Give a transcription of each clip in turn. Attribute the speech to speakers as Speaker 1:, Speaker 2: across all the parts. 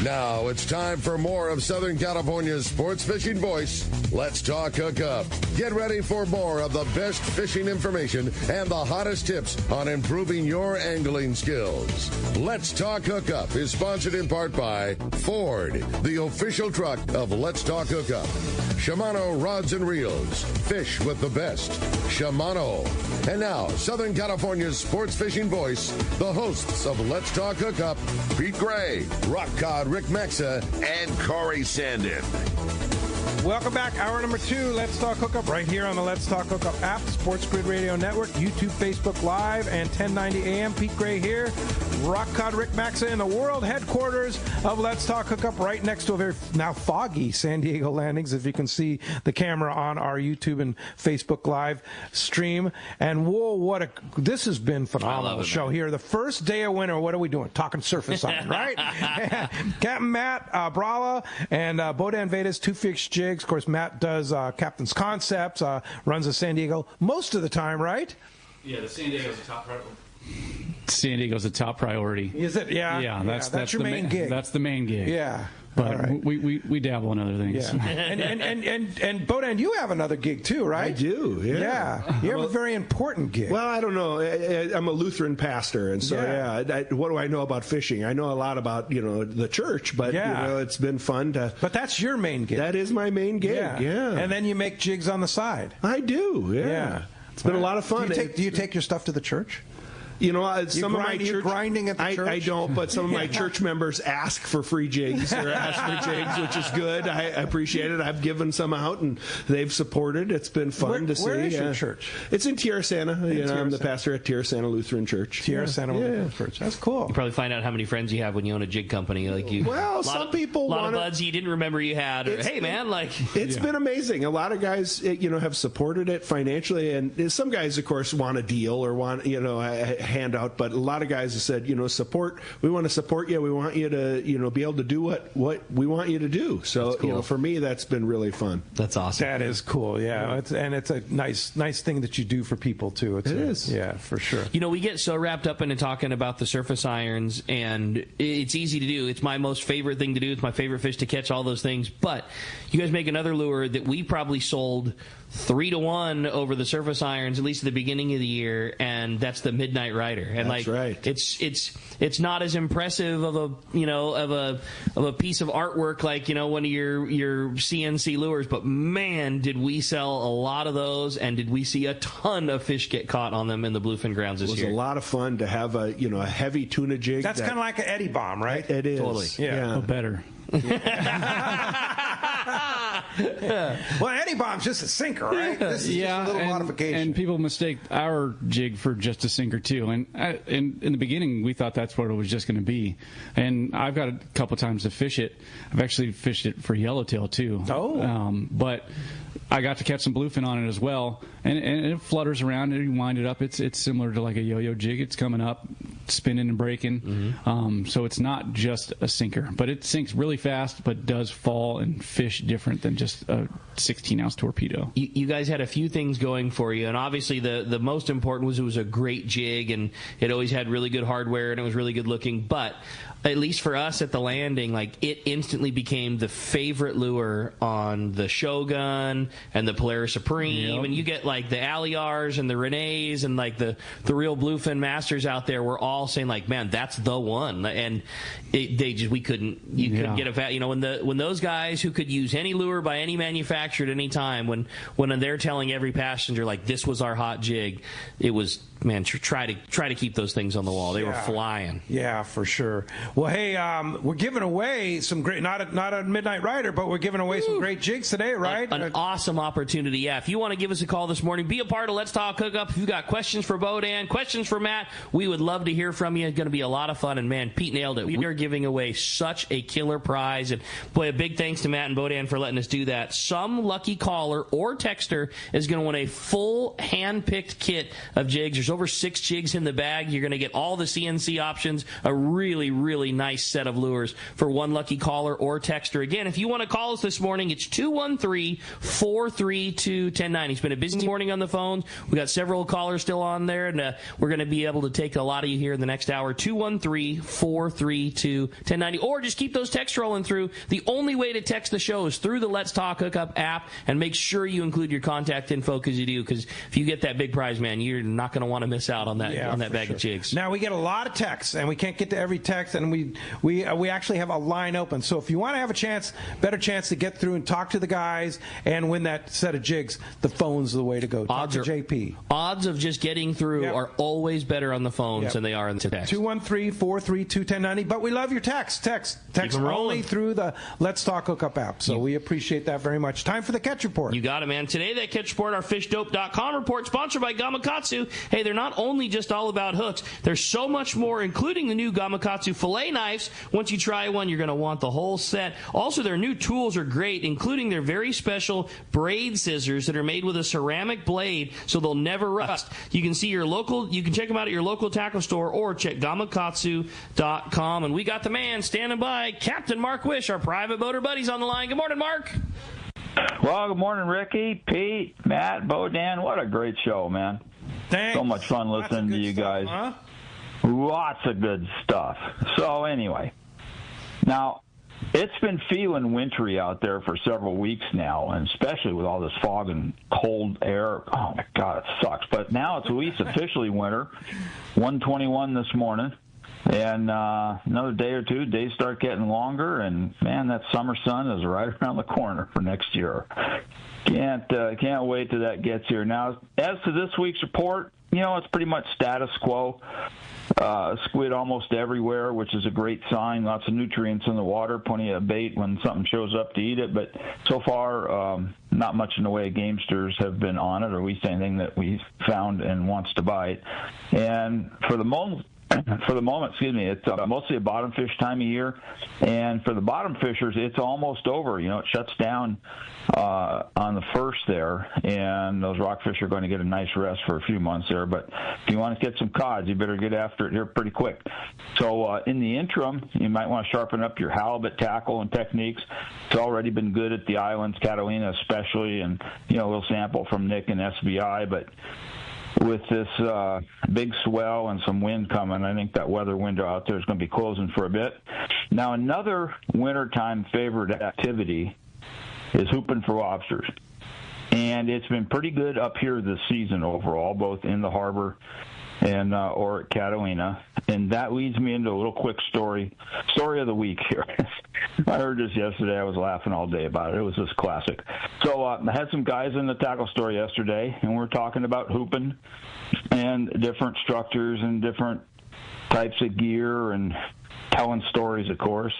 Speaker 1: Now it's time for more of Southern California's sports fishing voice. Let's talk Hookup. Get ready for more of the best fishing information and the hottest tips on improving your angling skills. Let's talk Hookup is sponsored in part by Ford, the official truck of Let's Talk Hookup. Shimano Rods and Reels. Fish with the best. Shimano. And now, Southern California's sports fishing voice, the hosts of Let's Talk Hookup, Pete Gray, Rock Cod Rick Maxa, and Corey Sandin.
Speaker 2: Welcome back. Hour number 2, Let's Talk Hookup, right here on the Let's Talk Hookup app, Sports Grid Radio Network, YouTube, Facebook Live, and 1090 AM. Pete Gray here, Rock Cod Rick Maxa in the world headquarters of Let's Talk Hookup, right next to a very now foggy San Diego landings, if you can see the camera on our YouTube and Facebook Live stream. And whoa, this has been phenomenal show here. The first day of winter, what are we doing? Talking surface iron, right? Captain Matt Bralla and Bohdan Vadis, two fish jigs. Of course, Matt does Captain's Concepts, runs the San Diego most of the time, right?
Speaker 3: Yeah, the San Diego's a top priority. San Diego's a top priority.
Speaker 2: Is it? Yeah.
Speaker 3: Yeah, that's
Speaker 2: your main gig.
Speaker 3: That's the main gig.
Speaker 2: Yeah.
Speaker 3: But right. we dabble in other things.
Speaker 2: Yeah. and Bohdan, you have another gig too, right?
Speaker 4: I do, yeah.
Speaker 2: You have a very important gig.
Speaker 4: Well, I don't know. I'm a Lutheran pastor, and so, what do I know about fishing? I know a lot about, the church, but, it's been fun to...
Speaker 2: But that's your main gig.
Speaker 4: That is my main gig, yeah.
Speaker 2: And then you make jigs on the side.
Speaker 4: I do, yeah. It's been a lot of fun.
Speaker 2: Do you take your stuff to the church?
Speaker 4: Some of my church
Speaker 2: grinding at the church?
Speaker 4: I don't, but some of my church members ask for free jigs or ask for jigs, which is good. I appreciate it. I've given some out, and they've supported. It's been fun to see.
Speaker 2: Where is your church?
Speaker 4: It's in Tierra Santa. I'm the pastor at Tierra Santa Lutheran Church.
Speaker 2: Tierra Santa Lutheran Church. That's cool.
Speaker 5: You probably find out how many friends you have when you own a jig company.
Speaker 4: Well, some people
Speaker 5: a lot of buds you didn't remember you had. Or, hey, man,
Speaker 4: it's been amazing. A lot of guys, have supported it financially, and some guys, of course, want a deal or want a handout, but a lot of guys have said, support. We want to support you. We want you to, be able to do what we want you to do. So,
Speaker 5: cool.
Speaker 4: For me, that's been really fun.
Speaker 5: That's awesome.
Speaker 2: That is cool. Yeah, it's a nice thing that you do for people too. It is. Yeah, for sure.
Speaker 5: We get so wrapped up into talking about the surface irons, and it's easy to do. It's my most favorite thing to do. It's my favorite fish to catch. All those things. But you guys make another lure that we probably sold 3-1 over the surface irons, at least at the beginning of the year, and that's the Midnight Rider. And
Speaker 4: that's right.
Speaker 5: It's not as impressive of a piece of artwork like one of your CNC lures, but man, did we sell a lot of those, and did we see a ton of fish get caught on them in the Bluefin grounds this year.
Speaker 4: It was a lot of fun to have a heavy tuna jig.
Speaker 2: That's kind of like an Eddie bomb, right?
Speaker 4: It is.
Speaker 5: Totally.
Speaker 2: Yeah.
Speaker 3: Better.
Speaker 2: Well, Eddie bomb's just a sinker, right? This is just a little modification.
Speaker 3: And people mistake our jig for just a sinker too. And in the beginning, we thought that's what it was just going to be. And I've got a couple times to fish it. I've actually fished it for yellowtail too.
Speaker 2: Oh.
Speaker 3: But I got to catch some bluefin on it as well, and it flutters around and you wind it up. It's similar to like a yo-yo jig. It's coming up, spinning and breaking. Mm-hmm. So it's not just a sinker, but it sinks really fast, but does fall and fish different than just a 16-ounce torpedo.
Speaker 5: You guys had a few things going for you, and obviously the most important was it was a great jig, and it always had really good hardware, and it was really good looking. But at least for us at the landing, it instantly became the favorite lure on the Shogun and the Polaris Supreme. Yep. And you get the Alliars and the Renees and the real bluefin masters out there were all saying man, that's the one. And we couldn't get it. When those guys who could use any lure by any manufacturer at any time, when they're telling every passenger this was our hot jig, it was, man, try to keep those things on the wall. They were flying.
Speaker 2: Yeah, for sure. Well, hey, we're giving away some great, not a Midnight Rider, but we're giving away some great jigs today, right?
Speaker 5: An awesome opportunity. Yeah, if you want to give us a call this morning, be a part of Let's Talk Hookup. If you've got questions for Bohdan, questions for Matt, we would love to hear from you. It's going to be a lot of fun. And man, Pete nailed it. We are giving away such a killer prize. And boy, a big thanks to Matt and Bohdan for letting us do that. Some lucky caller or texter is going to win a full hand-picked kit of jigs. There's over 6 jigs in the bag. You're going to get all the CNC options, a really, really really nice set of lures for one lucky caller or texter. Again, if you want to call us this morning, it's 213-432-1090. It's been a busy morning on the phones. We got several callers still on there, and we're going to be able to take a lot of you here in the next hour. 213-432-1090. Or just keep those texts rolling through. The only way to text the show is through the Let's Talk Hookup app, and make sure you include your contact info because you do. Because if you get that big prize, man, you're not going to want to miss out on that bag of jigs.
Speaker 2: Now, we get a lot of texts, and we can't get to every text, and we actually have a line open. So if you want to have a better chance to get through and talk to the guys and win that set of jigs, the phone's the way to go. Talk to JP.
Speaker 5: Odds of just getting through are always better on the phones than they are in the text.
Speaker 2: 213-432-1090. But we love your text. Text only through the Let's Talk Hookup app. So we appreciate that very much. Time for the catch report.
Speaker 5: You got it, man. Today, that catch report, our fishdope.com report, sponsored by Gamakatsu. Hey, they're not only just all about hooks. There's so much more, including the new Gamakatsu fillet knives. Once you try one, you're going to want the whole set. Also, their new tools are great, including their very special braid scissors that are made with a ceramic blade, so they'll never rust. You can check them out at your local tackle store or check Gamakatsu.com. And we got the man standing by, Captain Mark Wish, our private boater buddies on the line. Good morning, Mark.
Speaker 6: Well, good morning, Ricky, Pete, Matt, Bohdan. What a great show, man.
Speaker 2: Thanks.
Speaker 6: So much fun listening to you guys.
Speaker 2: Huh?
Speaker 6: Lots of good stuff. So anyway, now it's been feeling wintry out there for several weeks now, and especially with all this fog and cold air. Oh, my God, it sucks. But now it's at least officially winter, 121 this morning. And another day or two, days start getting longer, and man, that summer sun is right around the corner for next year. Can't wait till that gets here. Now, as to this week's report, it's pretty much status quo. Squid almost everywhere, which is a great sign. Lots of nutrients in the water, plenty of bait when something shows up to eat it. But so far, not much in the way of gamesters have been on it, or at least anything that we've found and wants to bite. And for the moment, it's mostly a bottom fish time of year. And for the bottom fishers, it's almost over. It shuts down on the 1st there, and those rockfish are going to get a nice rest for a few months there. But if you want to get some cod, you better get after it here pretty quick. So in the interim, you might want to sharpen up your halibut tackle and techniques. It's already been good at the islands, Catalina especially, and, we'll sample from Nick and SBI. But with this big swell and some wind coming, I think that weather window out there is going to be closing for a bit. Now, another wintertime favorite activity is hooping for lobsters. And it's been pretty good up here this season overall, both in the harbor and or at Catalina. And that leads me into a little quick story of the week here. I heard this yesterday. I was laughing all day about it. It was just classic. So I had some guys in the tackle store yesterday, and we were talking about hooping and different structures and different types of gear and telling stories, of course.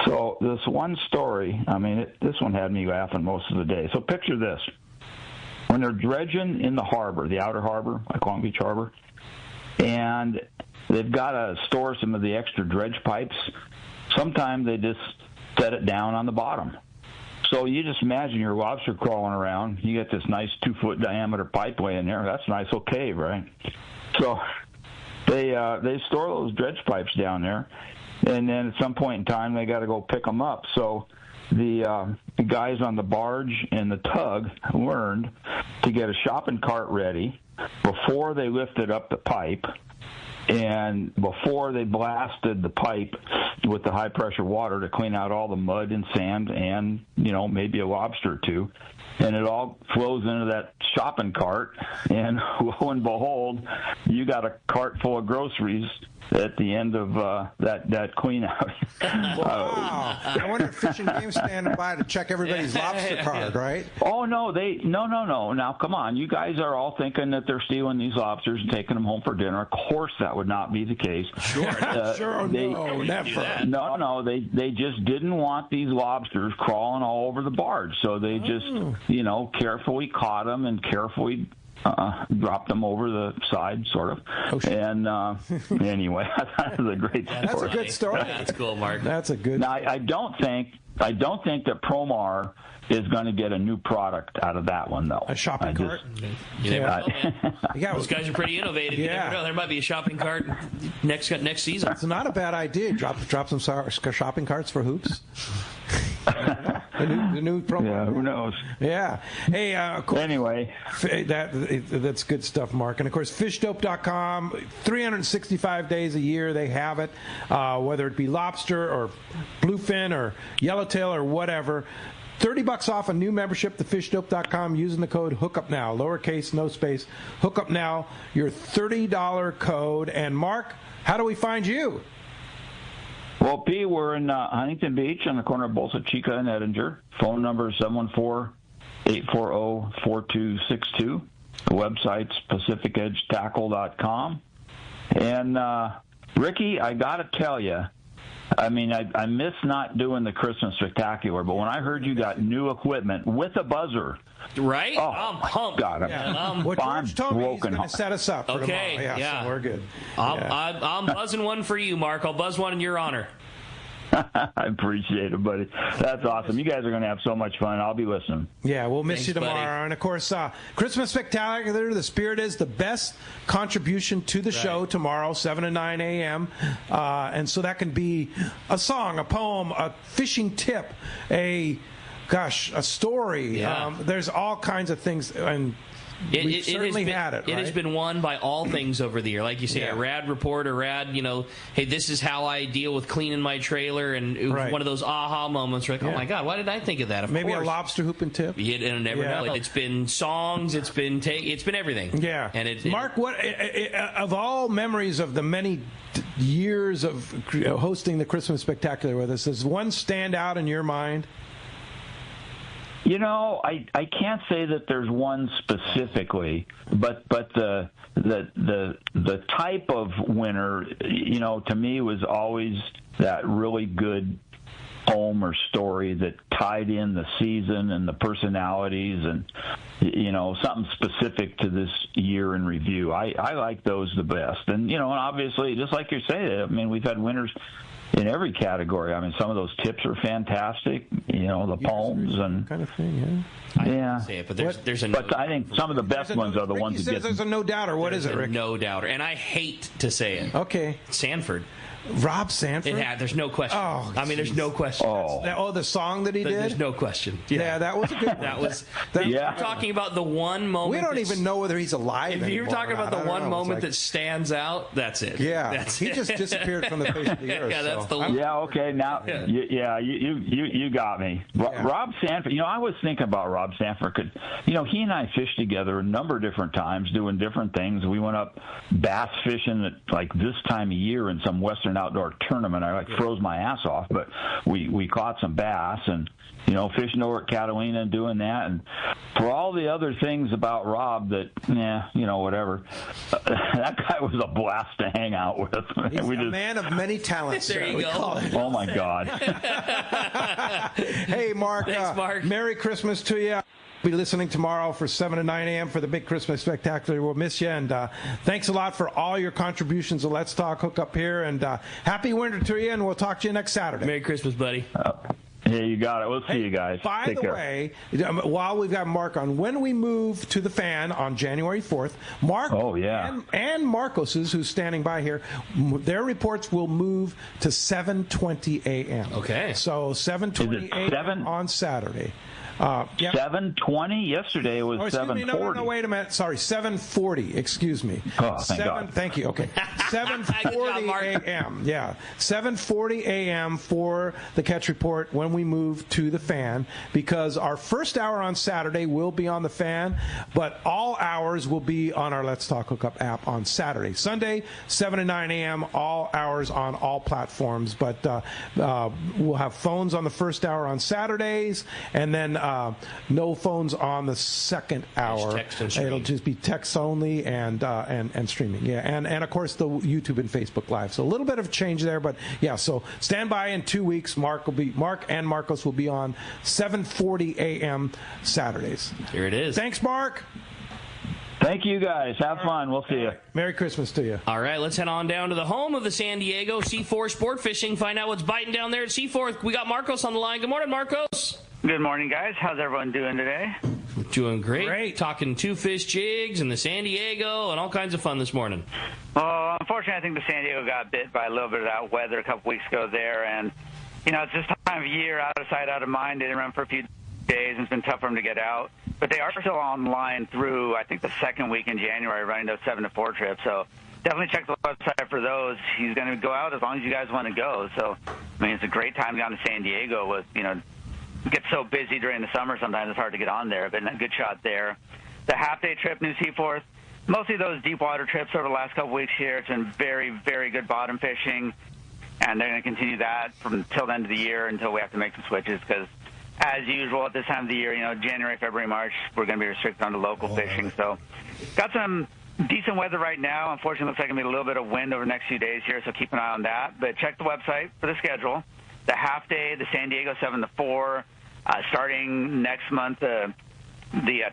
Speaker 6: So this one story, this one had me laughing most of the day. So picture this. When they're dredging in the harbor, the outer harbor, like Long Beach Harbor, and they've got to store some of the extra dredge pipes, sometimes they just set it down on the bottom. So you just imagine your lobster crawling around. You get this nice 2-foot diameter pipe laying there. That's a nice little cave, right? So they store those dredge pipes down there. And then at some point in time, they got to go pick them up. So the guys on the barge and the tug learned to get a shopping cart ready before they lifted up the pipe and before they blasted the pipe with the high-pressure water to clean out all the mud and sand and, maybe a lobster or two. And it all flows into that shopping cart, and lo and behold, you got a cart full of groceries at the end of that clean out.
Speaker 2: Wow. I wonder if Fish and Game standing by to check everybody's lobster card, right?
Speaker 6: Oh, no. No. Now, come on. You guys are all thinking that they're stealing these lobsters and taking them home for dinner. Of course that would not be the case.
Speaker 2: Sure. No, never.
Speaker 6: No. They just didn't want these lobsters crawling all over the barge. So they just, carefully caught them and carefully dropped them over the side, sort of.
Speaker 2: Oh, shit.
Speaker 6: And anyway, that was a great story.
Speaker 2: That's a good story.
Speaker 5: That's cool, Mark.
Speaker 2: That's a good.
Speaker 6: Now, I don't think that Promar is going to get a new product out of that one, though.
Speaker 2: A shopping cart?
Speaker 5: You never know, man.
Speaker 2: Yeah.
Speaker 5: Those guys are pretty innovative. You never know. There might be a shopping cart next season.
Speaker 2: It's not a bad idea. Drop some shopping carts for hoops. the new promo.
Speaker 6: Yeah, who knows?
Speaker 2: Yeah. Hey, of course,
Speaker 6: anyway.
Speaker 2: That's good stuff, Mark. And, of course, fishdope.com, 365 days a year they have it, whether it be lobster or bluefin or yellowtail or whatever. $30 off a new membership to fishdope.com using the code HOOKUPNOW, lowercase, no space, HOOKUPNOW, your $30 code. And, Mark, how do we find you?
Speaker 6: Well, P, we're in Huntington Beach on the corner of Bolsa Chica and Edinger. Phone number is 714-840-4262. The website's PacificEdgeTackle.com. And, Ricky, I got to tell you, I mean, I miss not doing the Christmas Spectacular, but when I heard you got new equipment with a buzzer.
Speaker 5: Right?
Speaker 6: Oh,
Speaker 5: I'm pumped.
Speaker 6: God,
Speaker 2: What George told me, he's going to set us up for
Speaker 5: okay,
Speaker 2: tomorrow. Yeah, so we're good.
Speaker 5: I'm buzzing one for you, Mark. I'll buzz one in your honor.
Speaker 6: I appreciate it, buddy. That's awesome. You guys are going to have so much fun. I'll be listening.
Speaker 2: Yeah, we'll miss
Speaker 5: Thanks,
Speaker 2: you tomorrow.
Speaker 5: buddy.
Speaker 2: And, of course, Christmas Spectacular, the spirit is the best contribution to the show tomorrow, 7 to 9 a.m. And so that can be a song, a poem, a fishing tip, a story.
Speaker 5: Yeah.
Speaker 2: There's all kinds of things. And we've certainly had it, right?
Speaker 5: It has been won by all things over the year. Like you say, a rad report, a rad, hey, this is how I deal with cleaning my trailer. And it was one of those aha moments where oh, my God, why did I think of that? Of
Speaker 2: Maybe
Speaker 5: course.
Speaker 2: a lobster hoop and tip?
Speaker 5: You never know. It's been songs. It's been everything.
Speaker 2: Yeah.
Speaker 5: And
Speaker 2: Mark, what of all memories of the many years of hosting the Christmas Spectacular with us, does one stand out in your mind?
Speaker 6: I can't say that there's one specifically, but the type of winner, to me was always that really good poem or story that tied in the season and the personalities and, something specific to this year in review. I like those the best. And, and obviously, just like you're saying, I mean, we've had winners in every category. I mean, some of those tips are fantastic, the poems and
Speaker 2: kind of thing,
Speaker 5: I can't say it, but there's a
Speaker 6: but I think some of the best ones are the ones that get.
Speaker 2: There's a no doubter. What is it, Rick?
Speaker 5: No doubter, and I hate to say it.
Speaker 2: Okay,
Speaker 5: Sanford.
Speaker 2: Rob Sanford?
Speaker 5: There's no question.
Speaker 2: Oh,
Speaker 5: there's no question.
Speaker 2: The song that he did?
Speaker 5: There's no question.
Speaker 2: Yeah, that was a good one.
Speaker 5: You're talking about the one moment.
Speaker 2: We don't even know whether he's alive.
Speaker 5: If you're talking about the one moment that stands out, that's it.
Speaker 2: Yeah, he just disappeared from the face of the earth.
Speaker 5: That's the one.
Speaker 6: Yeah, okay, now, you got me. Rob Sanford, I was thinking about Rob Sanford. He and I fished together a number of different times doing different things. We went up bass fishing at like this time of year in some Western outdoor tournament. I froze my ass off, but we caught some bass and fishing over at Catalina and doing that. And for all the other things about Rob that whatever, that guy was a blast to hang out with.
Speaker 2: He's a man of many talents.
Speaker 5: There you go.
Speaker 6: Oh my God.
Speaker 2: Hey, Mark.
Speaker 5: Thanks, Mark.
Speaker 2: Merry Christmas to you. Be listening tomorrow for 7 to 9 a.m. for the big Christmas Spectacular. We'll miss you, and thanks a lot for all your contributions to Let's Talk Hookup here, and happy winter to you, and we'll talk to you next Saturday.
Speaker 5: Merry Christmas, buddy.
Speaker 6: Yeah, you got it. We'll see you guys.
Speaker 2: By the way, while we've got Mark on, when we move to the fan on January 4th, Mark and Marcos's, who's standing by here, their reports will move to 7:20 a.m.
Speaker 5: Okay.
Speaker 2: So 7:20 a.m. on Saturday.
Speaker 6: 7:20. Yesterday was 7:40.
Speaker 2: No, wait a minute. Sorry, 7:40. Excuse me.
Speaker 6: Oh, thank God.
Speaker 2: Thank you. Okay, 7:40 a.m. Yeah, 7:40 a.m. for the Catch Report when we move to the fan, because our first hour on Saturday will be on the fan, but all hours will be on our Let's Talk Hookup app on Saturday. Sunday, 7 to 9 a.m. All hours on all platforms, but we'll have phones on the first hour on Saturdays, and then no phones on the second hour.
Speaker 5: Text and streaming.
Speaker 2: It'll just be text only and streaming. Yeah, and of course the YouTube and Facebook Live. So a little bit of change there, but yeah. So stand by in 2 weeks. Mark and Marcos will be on 7:40 a.m. Saturdays.
Speaker 5: Here it is.
Speaker 2: Thanks, Mark.
Speaker 6: Thank you, guys. Have fun. We'll see you.
Speaker 2: Merry Christmas to you.
Speaker 5: All right, let's head on down to the home of the San Diego, C4 Sport Fishing. Find out what's biting down there at C4. We got Marcos on the line. Good morning, Marcos.
Speaker 7: Good morning, guys. How's everyone doing today?
Speaker 5: Doing great. Talking two-fish jigs and the San Diego and all kinds of fun this morning.
Speaker 7: Well, unfortunately, I think the San Diego got bit by a little bit of that weather a couple weeks ago there. And, it's this time of year, out of sight, out of mind. They didn't run for a few days, and it's been tough for them to get out. But they are still online through, I think, the second week in January, running those 7-4 trips. So definitely check the website for those. He's going to go out as long as you guys want to go. So, it's a great time down to San Diego with, it gets so busy during the summer sometimes it's hard to get on there, but a good shot there. The half-day trip, New Seaforth, mostly those deep water trips over the last couple weeks here. It's been very, very good bottom fishing, and they're going to continue that from till the end of the year until we have to make some switches because, as usual, at this time of the year, January, February, March, we're going to be restricted on the local fishing. So got some decent weather right now. Unfortunately, it looks like it's going to be a little bit of wind over the next few days here, so keep an eye on that. But check the website for the schedule. The half-day, the San Diego 7-4, starting next month, the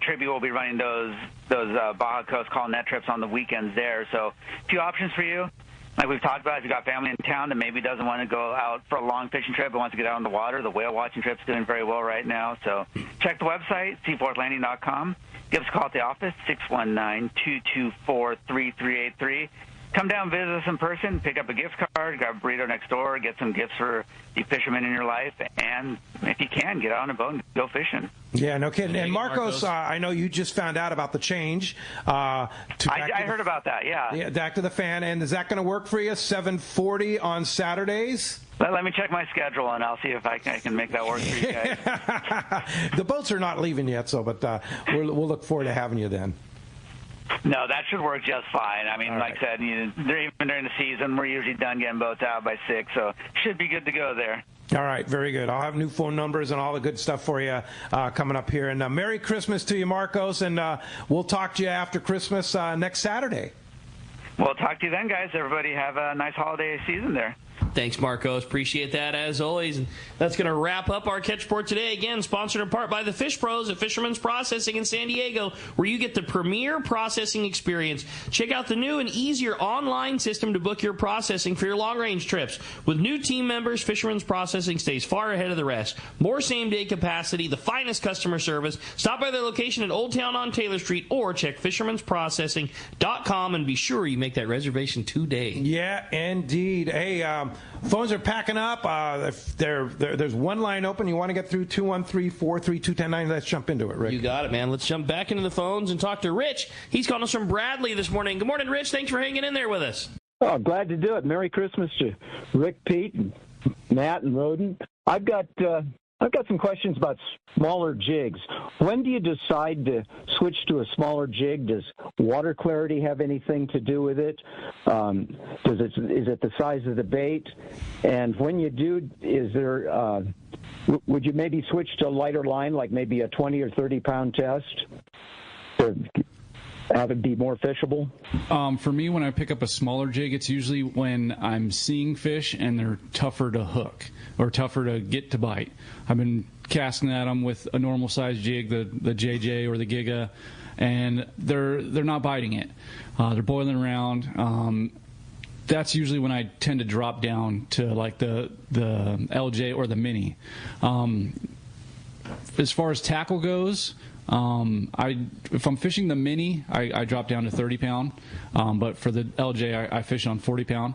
Speaker 7: Tribute will be running those Baja Coast call net trips on the weekends there. So a few options for you. Like we've talked about, if you've got family in town that maybe doesn't want to go out for a long fishing trip but wants to get out on the water, the whale watching trip's doing very well right now. So check the website, seaforthlanding.com. Give us a call at the office, 619-224-3383. Come down, visit us in person, pick up a gift card, grab a burrito next door, get some gifts for the fishermen in your life, and if you can, get out on a boat and go fishing.
Speaker 2: Yeah, no kidding. And Marcos, I know you just found out about the change. I
Speaker 7: heard about that, yeah.
Speaker 2: Back to the fan, and is that going to work for you, 7:40 on Saturdays?
Speaker 7: Let me check my schedule, and I'll see if I can make that work for you guys.
Speaker 2: The boats are not leaving yet, but we'll look forward to having you then.
Speaker 7: No, that should work just fine. Like I said, even during the season, we're usually done getting boats out by 6, so should be good to go there.
Speaker 2: All right, very good. I'll have new phone numbers and all the good stuff for you coming up here. And Merry Christmas to you, Marcos, and we'll talk to you after Christmas next Saturday.
Speaker 7: We'll talk to you then, guys. Everybody have a nice holiday season there.
Speaker 5: Thanks, Marcos. Appreciate that, as always. And that's going to wrap up our Catch Report today. Again, sponsored in part by the Fish Pros at Fisherman's Processing in San Diego, where you get the premier processing experience. Check out the new and easier online system to book your processing for your long-range trips. With new team members, Fisherman's Processing stays far ahead of the rest. More same-day capacity, the finest customer service. Stop by their location in Old Town on Taylor Street or check fishermansprocessing.com and be sure you make that reservation today.
Speaker 2: Yeah, indeed. Hey, phones are packing up. There's one line open. You want to get through 213-432-1090. Let's jump into it, Rick.
Speaker 5: You got it, man. Let's jump back into the phones and talk to Rich. He's calling us from Bradley this morning. Good morning, Rich. Thanks for hanging in there with us.
Speaker 8: Oh, glad to do it. Merry Christmas to Rick, Pete, and Matt, and Roden. I've got some questions about smaller jigs. When do you decide to switch to a smaller jig? Does water clarity have anything to do with it? Is it the size of the bait? And when you do, would you maybe switch to a lighter line, like maybe a 20 or 30 pound test, to have it be more fishable?
Speaker 3: For me, when I pick up a smaller jig, it's usually when I'm seeing fish and they're tougher to hook or tougher to get to bite. I've been casting at them with a normal size jig, the JJ or the Giga, and they're not biting it. They're boiling around. That's usually when I tend to drop down to like the LJ or the Mini. As far as tackle goes, if I'm fishing the Mini, I drop down to 30 pound, but for the LJ, I fish on 40 pound.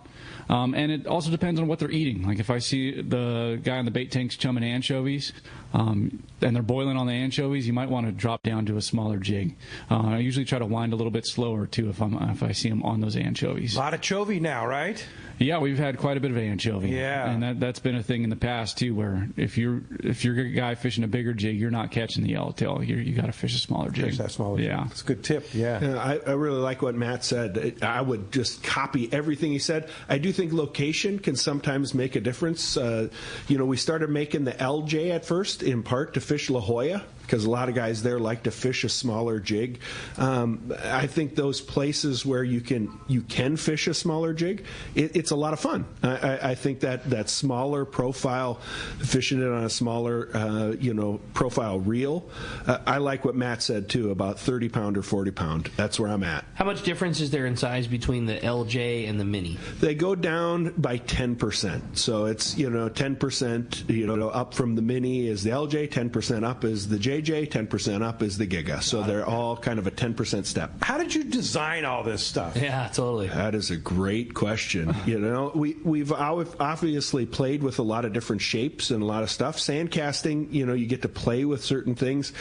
Speaker 3: And it also depends on what they're eating. Like if I see the guy in the bait tanks chumming anchovies, and they're boiling on the anchovies, you might want to drop down to a smaller jig. I usually try to wind a little bit slower too if I see them on those anchovies.
Speaker 2: A lot of chovy now, right?
Speaker 3: Yeah, we've had quite a bit of anchovy.
Speaker 2: Yeah,
Speaker 3: and that's been a thing in the past too, where if you're a guy fishing a bigger jig, you're not catching the yellowtail. You got to fish a smaller jig.
Speaker 2: Fish that smaller jig.
Speaker 3: Yeah,
Speaker 2: it's a good tip. Yeah,
Speaker 4: I really like what Matt said. I would just copy everything he said. I do think location can sometimes make a difference. We started making the LJ at first in part to fish La Jolla, because a lot of guys there like to fish a smaller jig. I think those places where you can fish a smaller jig, it's a lot of fun. I think that smaller profile, fishing it on a smaller profile reel. I like what Matt said too about 30-pound or 40-pound. That's where I'm at.
Speaker 5: How much difference is there in size between the LJ and the Mini?
Speaker 4: They go down by 10%. So it's 10% up from the Mini is the LJ, 10% up is the JJ, 10% up is the Giga. So they're all kind of a 10% step.
Speaker 2: How did you design all this stuff?
Speaker 5: Yeah, totally.
Speaker 4: That is a great question. We've obviously played with a lot of different shapes and a lot of stuff. Sand casting, you get to play with certain things.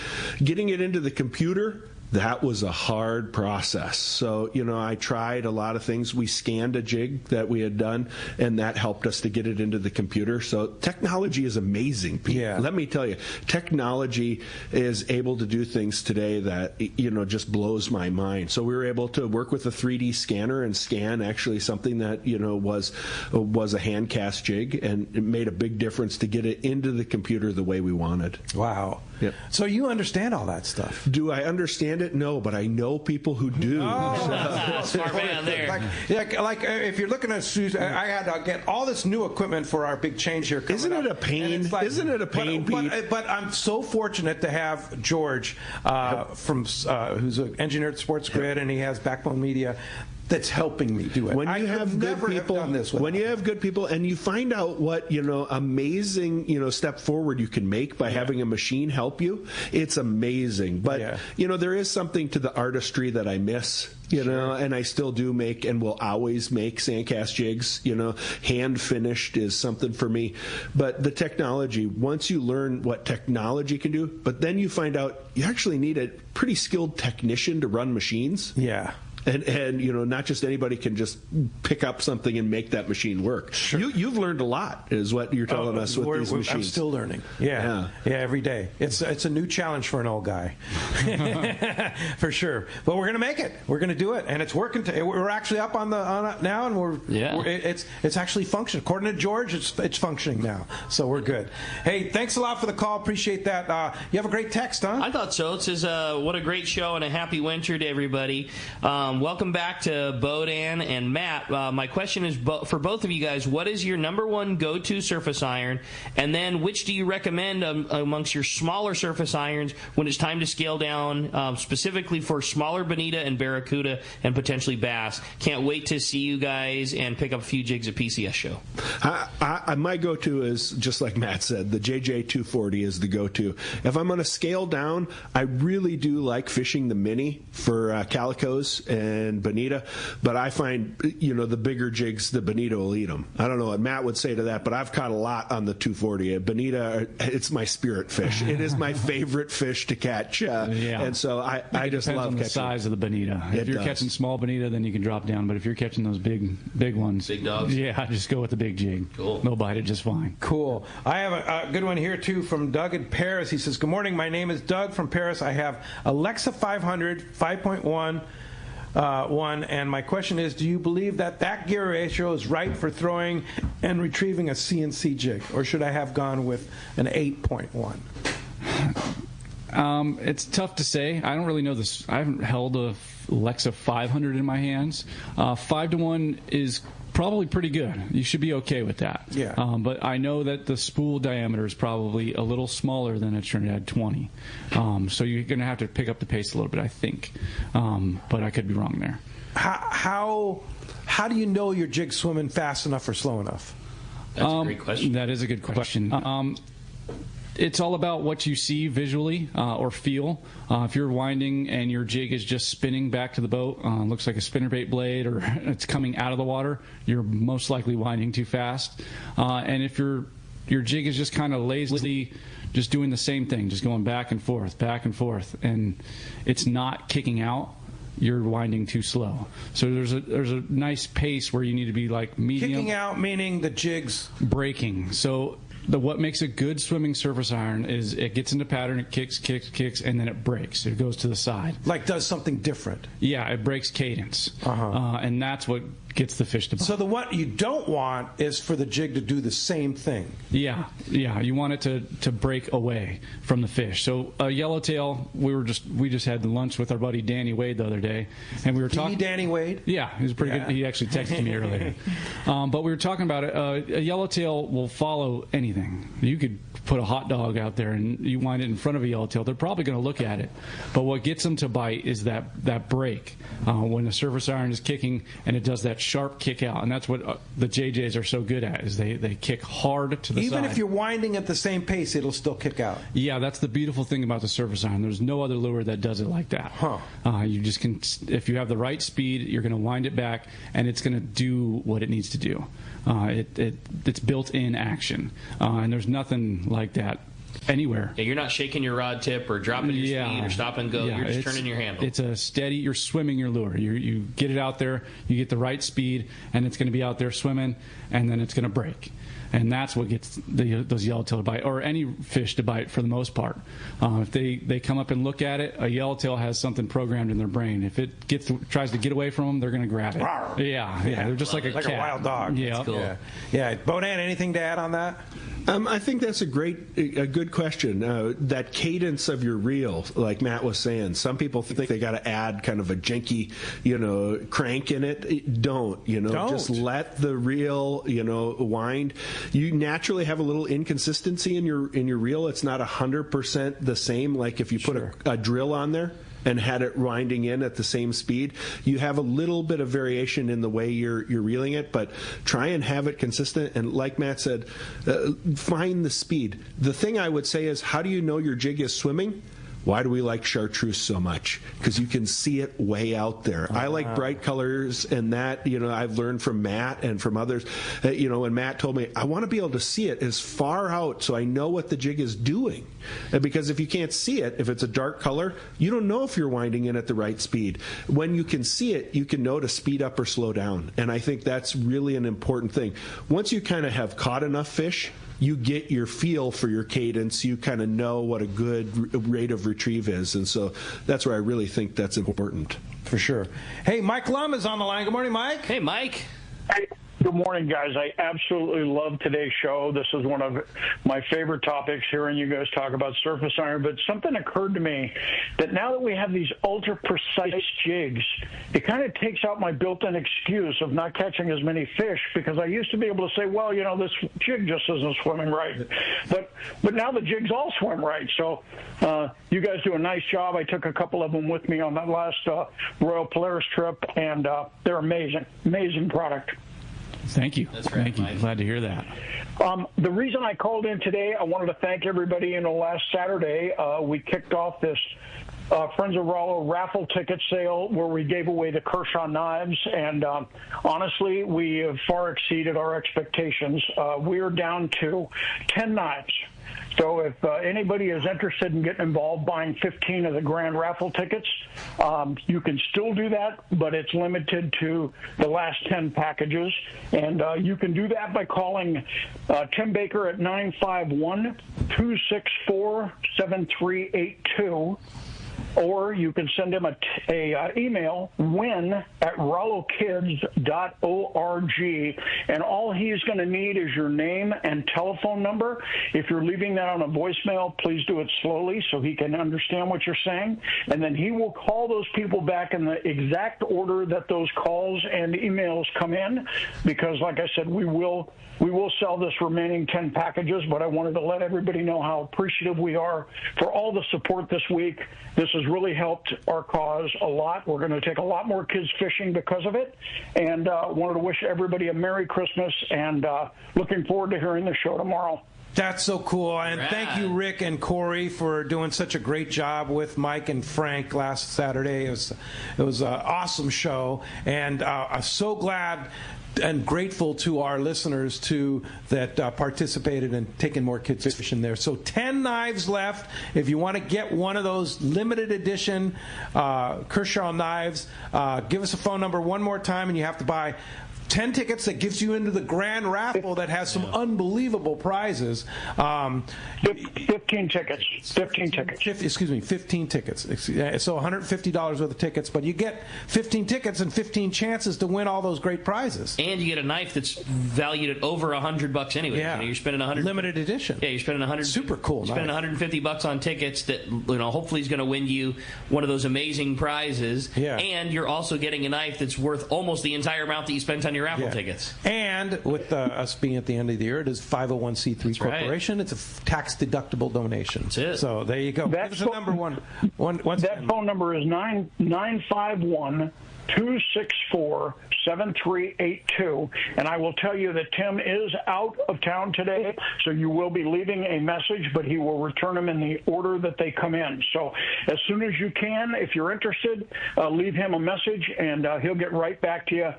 Speaker 4: Getting it into the computer, that was a hard process. So, I tried a lot of things. We scanned a jig that we had done, and that helped us to get it into the computer. So technology is amazing, Pete.
Speaker 2: Yeah.
Speaker 4: Let me tell you, technology is able to do things today that, just blows my mind. So we were able to work with a 3D scanner and scan actually something that, was a hand cast jig, and it made a big difference to get it into the computer the way we wanted.
Speaker 2: Wow.
Speaker 4: Yep.
Speaker 2: So you understand all that stuff?
Speaker 4: Do I understand it? No, but I know people who do.
Speaker 5: Oh, smart man there.
Speaker 2: Like if you're looking at shoes, I had to get all this new equipment for our big change here.
Speaker 4: Isn't it a pain? Isn't it a pain, Pete?
Speaker 2: But I'm so fortunate to have George who's an engineer at Sports Grid, and he has Backbone Media. That's helping me do it.
Speaker 4: When you have good people, and you find out what amazing step forward you can make by having a machine help you, it's amazing. But there is something to the artistry that I miss. And I still do make and will always make sandcast jigs. Hand finished is something for me. But the technology, once you learn what technology can do, but then you find out you actually need a pretty skilled technician to run machines.
Speaker 2: Yeah.
Speaker 4: And not just anybody can just pick up something and make that machine work.
Speaker 2: Sure.
Speaker 4: You've learned a lot, is what you're telling us with these machines.
Speaker 2: I'm still learning. Yeah, every day. It's a new challenge for an old guy, for sure. But we're gonna make it. We're gonna do it, and it's working. We're actually up on it now, and it's actually functioning. According to George, it's functioning now, so we're good. Hey, thanks a lot for the call. Appreciate that. You have a great text, huh?
Speaker 5: I thought so. It says, "What a great show and a happy winter to everybody." Welcome back to Bohdan and Matt. My question is for both of you guys, what is your number one go-to surface iron? And then which do you recommend amongst your smaller surface irons when it's time to scale down, specifically for smaller bonita and barracuda and potentially bass? Can't wait to see you guys and pick up a few jigs at PCS show.
Speaker 4: My go-to is, just like Matt said, the JJ 240 is the go-to. If I'm going to scale down, I really do like fishing the Mini for calicos and bonita, but I find the bigger jigs, the bonita will eat them. I don't know what Matt would say to that, but I've caught a lot on the 240. Bonita, it's my spirit fish. It is my favorite fish to catch, and so I just love
Speaker 3: on
Speaker 4: catching.
Speaker 3: The size of the bonita. If you're catching small bonita, then you can drop down, but if you're catching those big ones,
Speaker 5: big dogs,
Speaker 3: just go with the big jig. Cool. They'll bite it just fine.
Speaker 2: Cool. I have a good one here too from Doug in Paris. He says, "Good morning. My name is Doug from Paris. I have Alexa 500 5.1." And my question is, do you believe that gear ratio is right for throwing and retrieving a CNC jig, or should I have gone with an 8.1?
Speaker 3: It's tough to say. I don't really know this. I haven't held a Alexa 500 in my hands. 5-to-1 is probably pretty good. You should be okay with that.
Speaker 2: Yeah.
Speaker 3: But I know that the spool diameter is probably a little smaller than a Trinidad 20. So you're going to have to pick up the pace a little bit, I think. But I could be wrong there.
Speaker 2: How do you know your jig's swimming fast enough or slow enough?
Speaker 5: That's a great question.
Speaker 3: That is a good question. It's all about what you see visually or feel. If you're winding and your jig is just spinning back to the boat, looks like a spinnerbait blade, or it's coming out of the water, you're most likely winding too fast. And if your jig is just kind of lazily just doing the same thing, just going back and forth, and it's not kicking out, you're winding too slow. So there's a nice pace where you need to be like medium.
Speaker 2: Kicking out meaning the jig's
Speaker 3: breaking. So what makes a good swimming surface iron is it gets into pattern, it kicks, and then it breaks. It goes to the side.
Speaker 2: Like does something different.
Speaker 3: Yeah, it breaks cadence. And that's what gets the fish to bite.
Speaker 2: So what you don't want is for the jig to do the same thing.
Speaker 3: Yeah. You want it to break away from the fish. So yellowtail, we just had lunch with our buddy Danny Wade the other day, and we were talking.
Speaker 2: Danny Wade?
Speaker 3: Yeah, he was pretty good. He actually texted me earlier. But we were talking about it. A yellowtail will follow anything. You could put a hot dog out there and you wind it in front of a yellowtail. They're probably going to look at it. But what gets them to bite is that break when the surface iron is kicking and it does that sharp kick out. And that's what the JJs are so good at, is they kick hard to the side.
Speaker 2: Even if you're winding at the same pace, it'll still kick out.
Speaker 3: Yeah, that's the beautiful thing about the surface iron. There's no other lure that does it like that. You just can, if you have the right speed, you're going to wind it back and it's going to do what it needs to do. It's built-in action, and there's nothing like that anywhere.
Speaker 5: Yeah, you're not shaking your rod tip or dropping your speed or stop and go. You're just turning your handle.
Speaker 3: It's a steady. You're swimming your lure. You get it out there. You get the right speed, and it's going to be out there swimming, and then it's going to break. And that's what gets those yellowtail to bite, or any fish to bite for the most part. If they come up and look at it, a yellowtail has something programmed in their brain. If it tries to get away from them, they're going to grab it.
Speaker 2: Rawr.
Speaker 3: Yeah, they're just like a cat.
Speaker 2: A wild dog.
Speaker 3: Yeah,
Speaker 5: that's cool.
Speaker 2: Yeah. Bohdan, anything to add on that?
Speaker 4: I think that's a good question. That cadence of your reel, like Matt was saying, some people think they got to add kind of a janky, crank in it. Don't. Just let the reel, wind. You naturally have a little inconsistency in your reel. It's not 100% the same. Like if you put a drill on there and had it winding in at the same speed, you have a little bit of variation in the way you're reeling it, but try and have it consistent. And like Matt said, find the speed. The thing I would say is, how do you know your jig is swimming? Why do we like chartreuse so much? Because you can see it way out there. I like bright colors, and that, I've learned from Matt and from others. When Matt told me, I want to be able to see it as far out so I know what the jig is doing. Because if you can't see it, if it's a dark color, you don't know if you're winding in at the right speed. When you can see it, you can know to speed up or slow down. And I think that's really an important thing. Once you kind of have caught enough fish, you get your feel for your cadence. You kind of know what a good rate of retrieve is. And so that's where I really think that's important.
Speaker 2: For sure. Hey, Mike Lum is on the line. Good morning, Mike.
Speaker 5: Hey, Mike.
Speaker 9: Hey. Good morning, guys. I absolutely love today's show. This is one of my favorite topics, hearing you guys talk about surface iron. But something occurred to me that now that we have these ultra-precise jigs, it kind of takes out my built-in excuse of not catching as many fish, because I used to be able to say, well, this jig just isn't swimming right. But now the jigs all swim right. So you guys do a nice job. I took a couple of them with me on that last Royal Polaris trip, and they're amazing. Amazing product.
Speaker 3: Thank you.
Speaker 5: That's right,
Speaker 3: Thank you.
Speaker 5: Mike.
Speaker 3: Glad to hear that.
Speaker 9: The reason I called in today, I wanted to thank everybody. Last Saturday, we kicked off this Friends of Bralla raffle ticket sale where we gave away the Kershaw knives. And honestly, we have far exceeded our expectations. We're down to 10 knives. So if anybody is interested in getting involved, buying 15 of the grand raffle tickets, you can still do that, but it's limited to the last 10 packages. And you can do that by calling Tim Baker at 951-264-7382. Or you can send him a email, win@rollokids.org, and all he's going to need is your name and telephone number. If you're leaving that on a voicemail, please do it slowly so he can understand what you're saying, and then he will call those people back in the exact order that those calls and emails come in, because, like I said, we will sell this remaining 10 packages, but I wanted to let everybody know how appreciative we are for all the support this week. This has really helped our cause a lot. We're going to take a lot more kids fishing because of it, and wanted to wish everybody a Merry Christmas, and looking forward to hearing the show tomorrow.
Speaker 2: That's so cool. And thank you, Rick and Corey, for doing such a great job with Mike and Frank last Saturday. It was an awesome show, and I'm so glad and grateful to our listeners too that participated in taking more kids fishing there. So 10 knives left. If you want to get one of those limited edition Kershaw knives, give us a phone number one more time, and you have to buy 10 tickets that gets you into the grand raffle that has some unbelievable prizes.
Speaker 9: 15 tickets. 15 tickets.
Speaker 2: 15 tickets. So $150 worth of tickets, but you get 15 tickets and 15 chances to win all those great prizes.
Speaker 5: And you get a knife that's valued at over $100 anyway.
Speaker 2: Yeah.
Speaker 5: You're spending
Speaker 2: limited edition.
Speaker 5: Yeah, you're spending
Speaker 2: super cool.
Speaker 5: You're spending $150 on tickets that hopefully is going to win you one of those amazing prizes.
Speaker 2: Yeah.
Speaker 5: And you're also getting a knife that's worth almost the entire amount that you spent on your raffle tickets.
Speaker 2: And with us being at the end of the year, it is 501c3 corporation. Right. It's a tax deductible donation.
Speaker 5: That's it.
Speaker 2: So there you go. Give us a number one.
Speaker 9: That phone number is 951-264-7382. And I will tell you that Tim is out of town today, so you will be leaving a message, but he will return them in the order that they come in. So as soon as you can, if you're interested, leave him a message, and he'll get right back to you.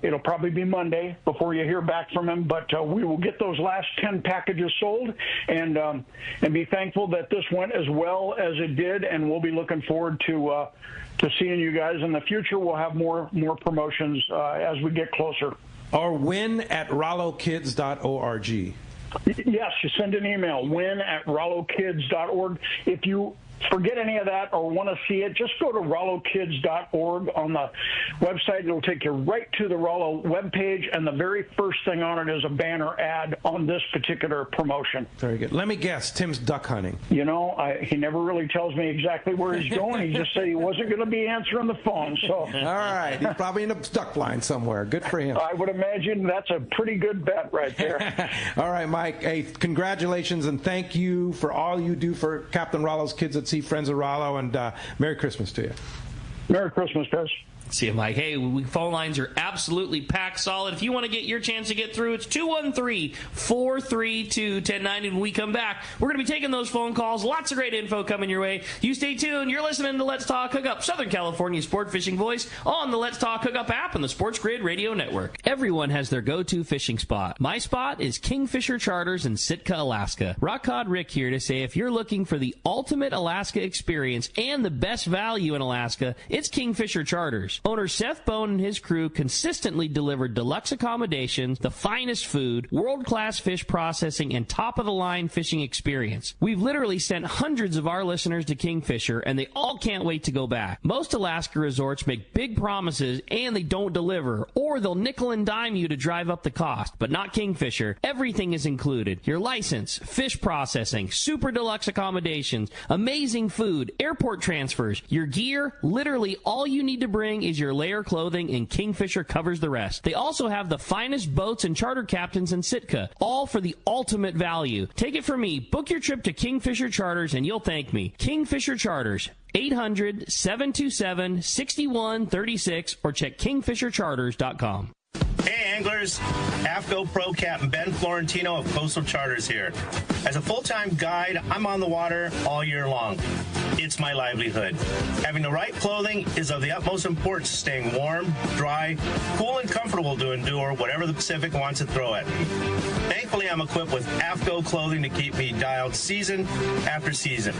Speaker 9: It'll probably be Monday before you hear back from him, but we will get those last 10 packages sold and be thankful that this went as well as it did, and we'll be looking forward to seeing you guys in the future. We'll have more promotions as we get closer.
Speaker 2: Or win@rollokids.org.
Speaker 9: Yes, you send an email, win@rollokids.org. If you forget any of that or want to see it, just go to rollokids.org on the website. It'll take you right to the Rollo webpage, and the very first thing on it is a banner ad on this particular promotion.
Speaker 2: Very good. Let me guess, Tim's duck hunting.
Speaker 9: He never really tells me exactly where he's going. He just said he wasn't going to be answering the phone. So
Speaker 2: all right, he's probably in a duck blind somewhere. Good for him.
Speaker 9: I would imagine that's a pretty good bet right there.
Speaker 2: All right, Mike. Hey, congratulations and thank you for all you do for Captain Rollo's Kids at Sea, Friends of Rollo, and Merry Christmas to you.
Speaker 9: Merry Christmas, guys.
Speaker 5: See you, Mike. Hey, phone lines are absolutely packed solid. If you want to get your chance to get through, it's 213-432-1090. When we come back, we're going to be taking those phone calls. Lots of great info coming your way. You stay tuned. You're listening to Let's Talk Hookup, Southern California's sport fishing voice on the Let's Talk Hookup app and the Sports Grid Radio Network. Everyone has their go-to fishing spot. My spot is Kingfisher Charters in Sitka, Alaska. Rock Cod Rick here to say if you're looking for the ultimate Alaska experience and the best value in Alaska, it's Kingfisher Charters. Owner Seth Bone and his crew consistently deliver deluxe accommodations, the finest food, world-class fish processing, and top-of-the-line fishing experience. We've literally sent hundreds of our listeners to Kingfisher, and they all can't wait to go back. Most Alaska resorts make big promises, and they don't deliver, or they'll nickel and dime you to drive up the cost. But not Kingfisher. Everything is included. Your license, fish processing, super deluxe accommodations, amazing food, airport transfers, your gear. Literally all you need to bring is your layer clothing, and Kingfisher covers the rest. They also have the finest boats and charter captains in Sitka, all for the ultimate value. Take it from me. Book your trip to Kingfisher Charters, and you'll thank me. Kingfisher Charters, 800-727-6136, or check kingfishercharters.com.
Speaker 10: Hey anglers, AFCO Pro Captain Ben Florentino of Coastal Charters here. As a full-time guide, I'm on the water all year long. It's my livelihood. Having the right clothing is of the utmost importance to staying warm, dry, cool, and comfortable to endure whatever the Pacific wants to throw at me. Thankfully, I'm equipped with AFCO clothing to keep me dialed season after season.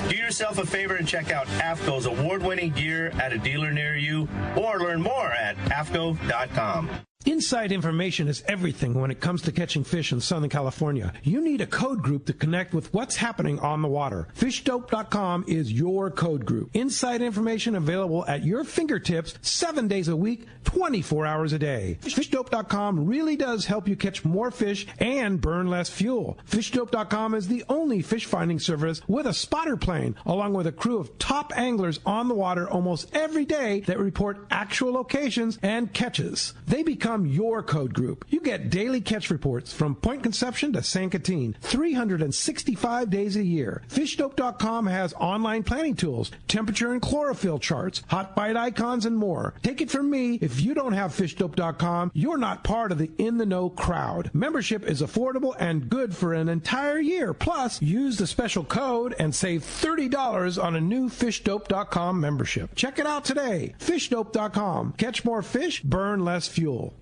Speaker 10: Do yourself a favor and check out AFCO's award-winning gear at a dealer near you, or learn more at AFCO.com.
Speaker 2: Inside information is everything when it comes to catching fish in Southern California. You need a code group to connect with what's happening on the water. FishDope.com is your code group. Inside information available at your fingertips 7 days a week, 24 hours a day. FishDope.com really does help you catch more fish and burn less fuel. FishDope.com is the only fish finding service with a spotter plane, along with a crew of top anglers on the water almost every day that report actual locations and catches. They become your code group. You get daily catch reports from Point Conception to San Catine, 365 days a year. FishDope.com has online planning tools, temperature and chlorophyll charts, hot bite icons, and more. Take it from me, if you don't have FishDope.com, you're not part of the in-the-know crowd. Membership is affordable and good for an entire year. Plus, use the special code and save $30 on a new FishDope.com membership. Check it out today. FishDope.com. Catch more fish, burn less fuel.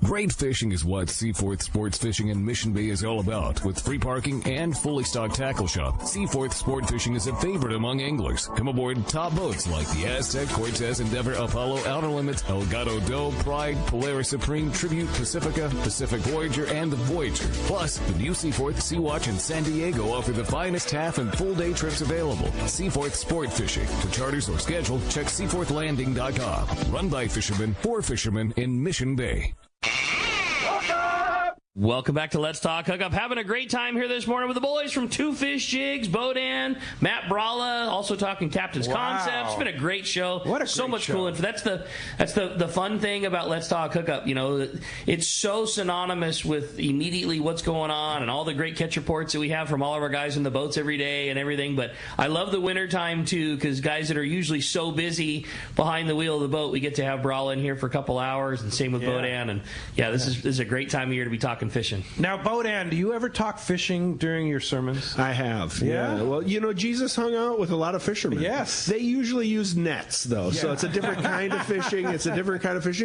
Speaker 11: Great fishing is what Seaforth Sports Fishing in Mission Bay is all about. With free parking and fully stocked tackle shop, Seaforth Sport Fishing is a favorite among anglers. Come aboard top boats like the Aztec, Cortez, Endeavor, Apollo, Outer Limits, Elgato Doe, Pride, Polaris Supreme, Tribute, Pacifica, Pacific Voyager, and the Voyager. Plus, the new Seaforth, Sea-Watch, and San Diego offer the finest half and full day trips available. Seaforth Sport Fishing. For charters or schedule, check seaforthlanding.com. Run by fishermen, for fishermen in Mission Bay.
Speaker 5: Welcome back to Let's Talk Hookup. Having a great time here this morning with the boys from Two Fish Jigs, Bohdan, Matt Bralla, also talking Captain's Concepts. It's been a great show.
Speaker 2: What a
Speaker 5: so
Speaker 2: great
Speaker 5: much
Speaker 2: show.
Speaker 5: cool info. That's the fun thing about Let's Talk Hookup. You know, it's so synonymous with immediately what's going on and all the great catch reports that we have from all of our guys in the boats every day and everything. But I love the winter time too, because guys that are usually so busy behind the wheel of the boat, we get to have Bralla in here for a couple hours, and same with Bohdan. And this is a great time of year to be talking fishing.
Speaker 2: Now, Bohdan, do you ever talk fishing during your sermons?
Speaker 4: I have. Yeah. Well, Jesus hung out with a lot of fishermen. Yes. They usually use nets, though, so it's a different kind of fishing.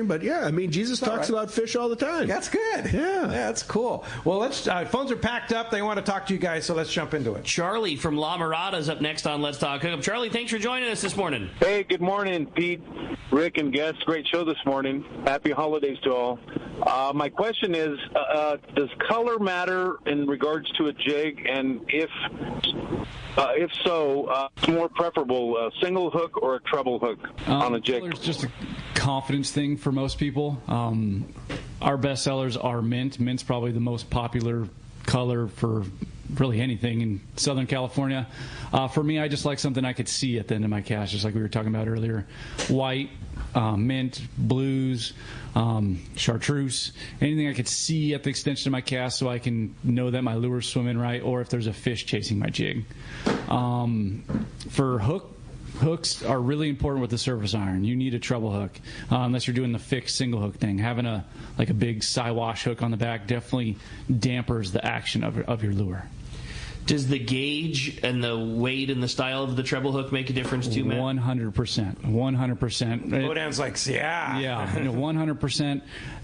Speaker 4: But Jesus talks about fish all the time.
Speaker 2: That's good. Yeah, that's cool. Well, let's. Phones are packed up. They want to talk to you guys, so let's jump into it.
Speaker 5: Charlie from La Mirada is up next on Let's Talk Hookup. Charlie, thanks for joining us this morning.
Speaker 12: Hey, good morning, Pete, Rick, and guests. Great show this morning. Happy holidays to all. My question is, does color matter in regards to a jig, and if so, more preferable, a single hook or a treble hook on a jig?
Speaker 3: It's just a confidence thing for most people. Our best sellers are mint. Mint's probably the most popular color for really anything in Southern California. For me, I just like something I could see at the end of my cast, just like we were talking about earlier. White, mint, blues, chartreuse, anything I could see at the extension of my cast so I can know that my lure's swimming right, or if there's a fish chasing my jig. For hooks are really important with the surface iron. You need a treble hook, unless you're doing the fixed single hook thing. Having a big Siwash hook on the back definitely dampers the action of your lure.
Speaker 5: Does the gauge and the weight and the style of the treble hook make a difference too, Matt?
Speaker 3: 100%. 100%.
Speaker 2: Bohdan's like, yeah.
Speaker 3: Yeah, 100%.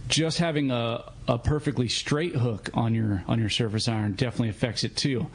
Speaker 3: Just having a perfectly straight hook on your surface iron definitely affects it too.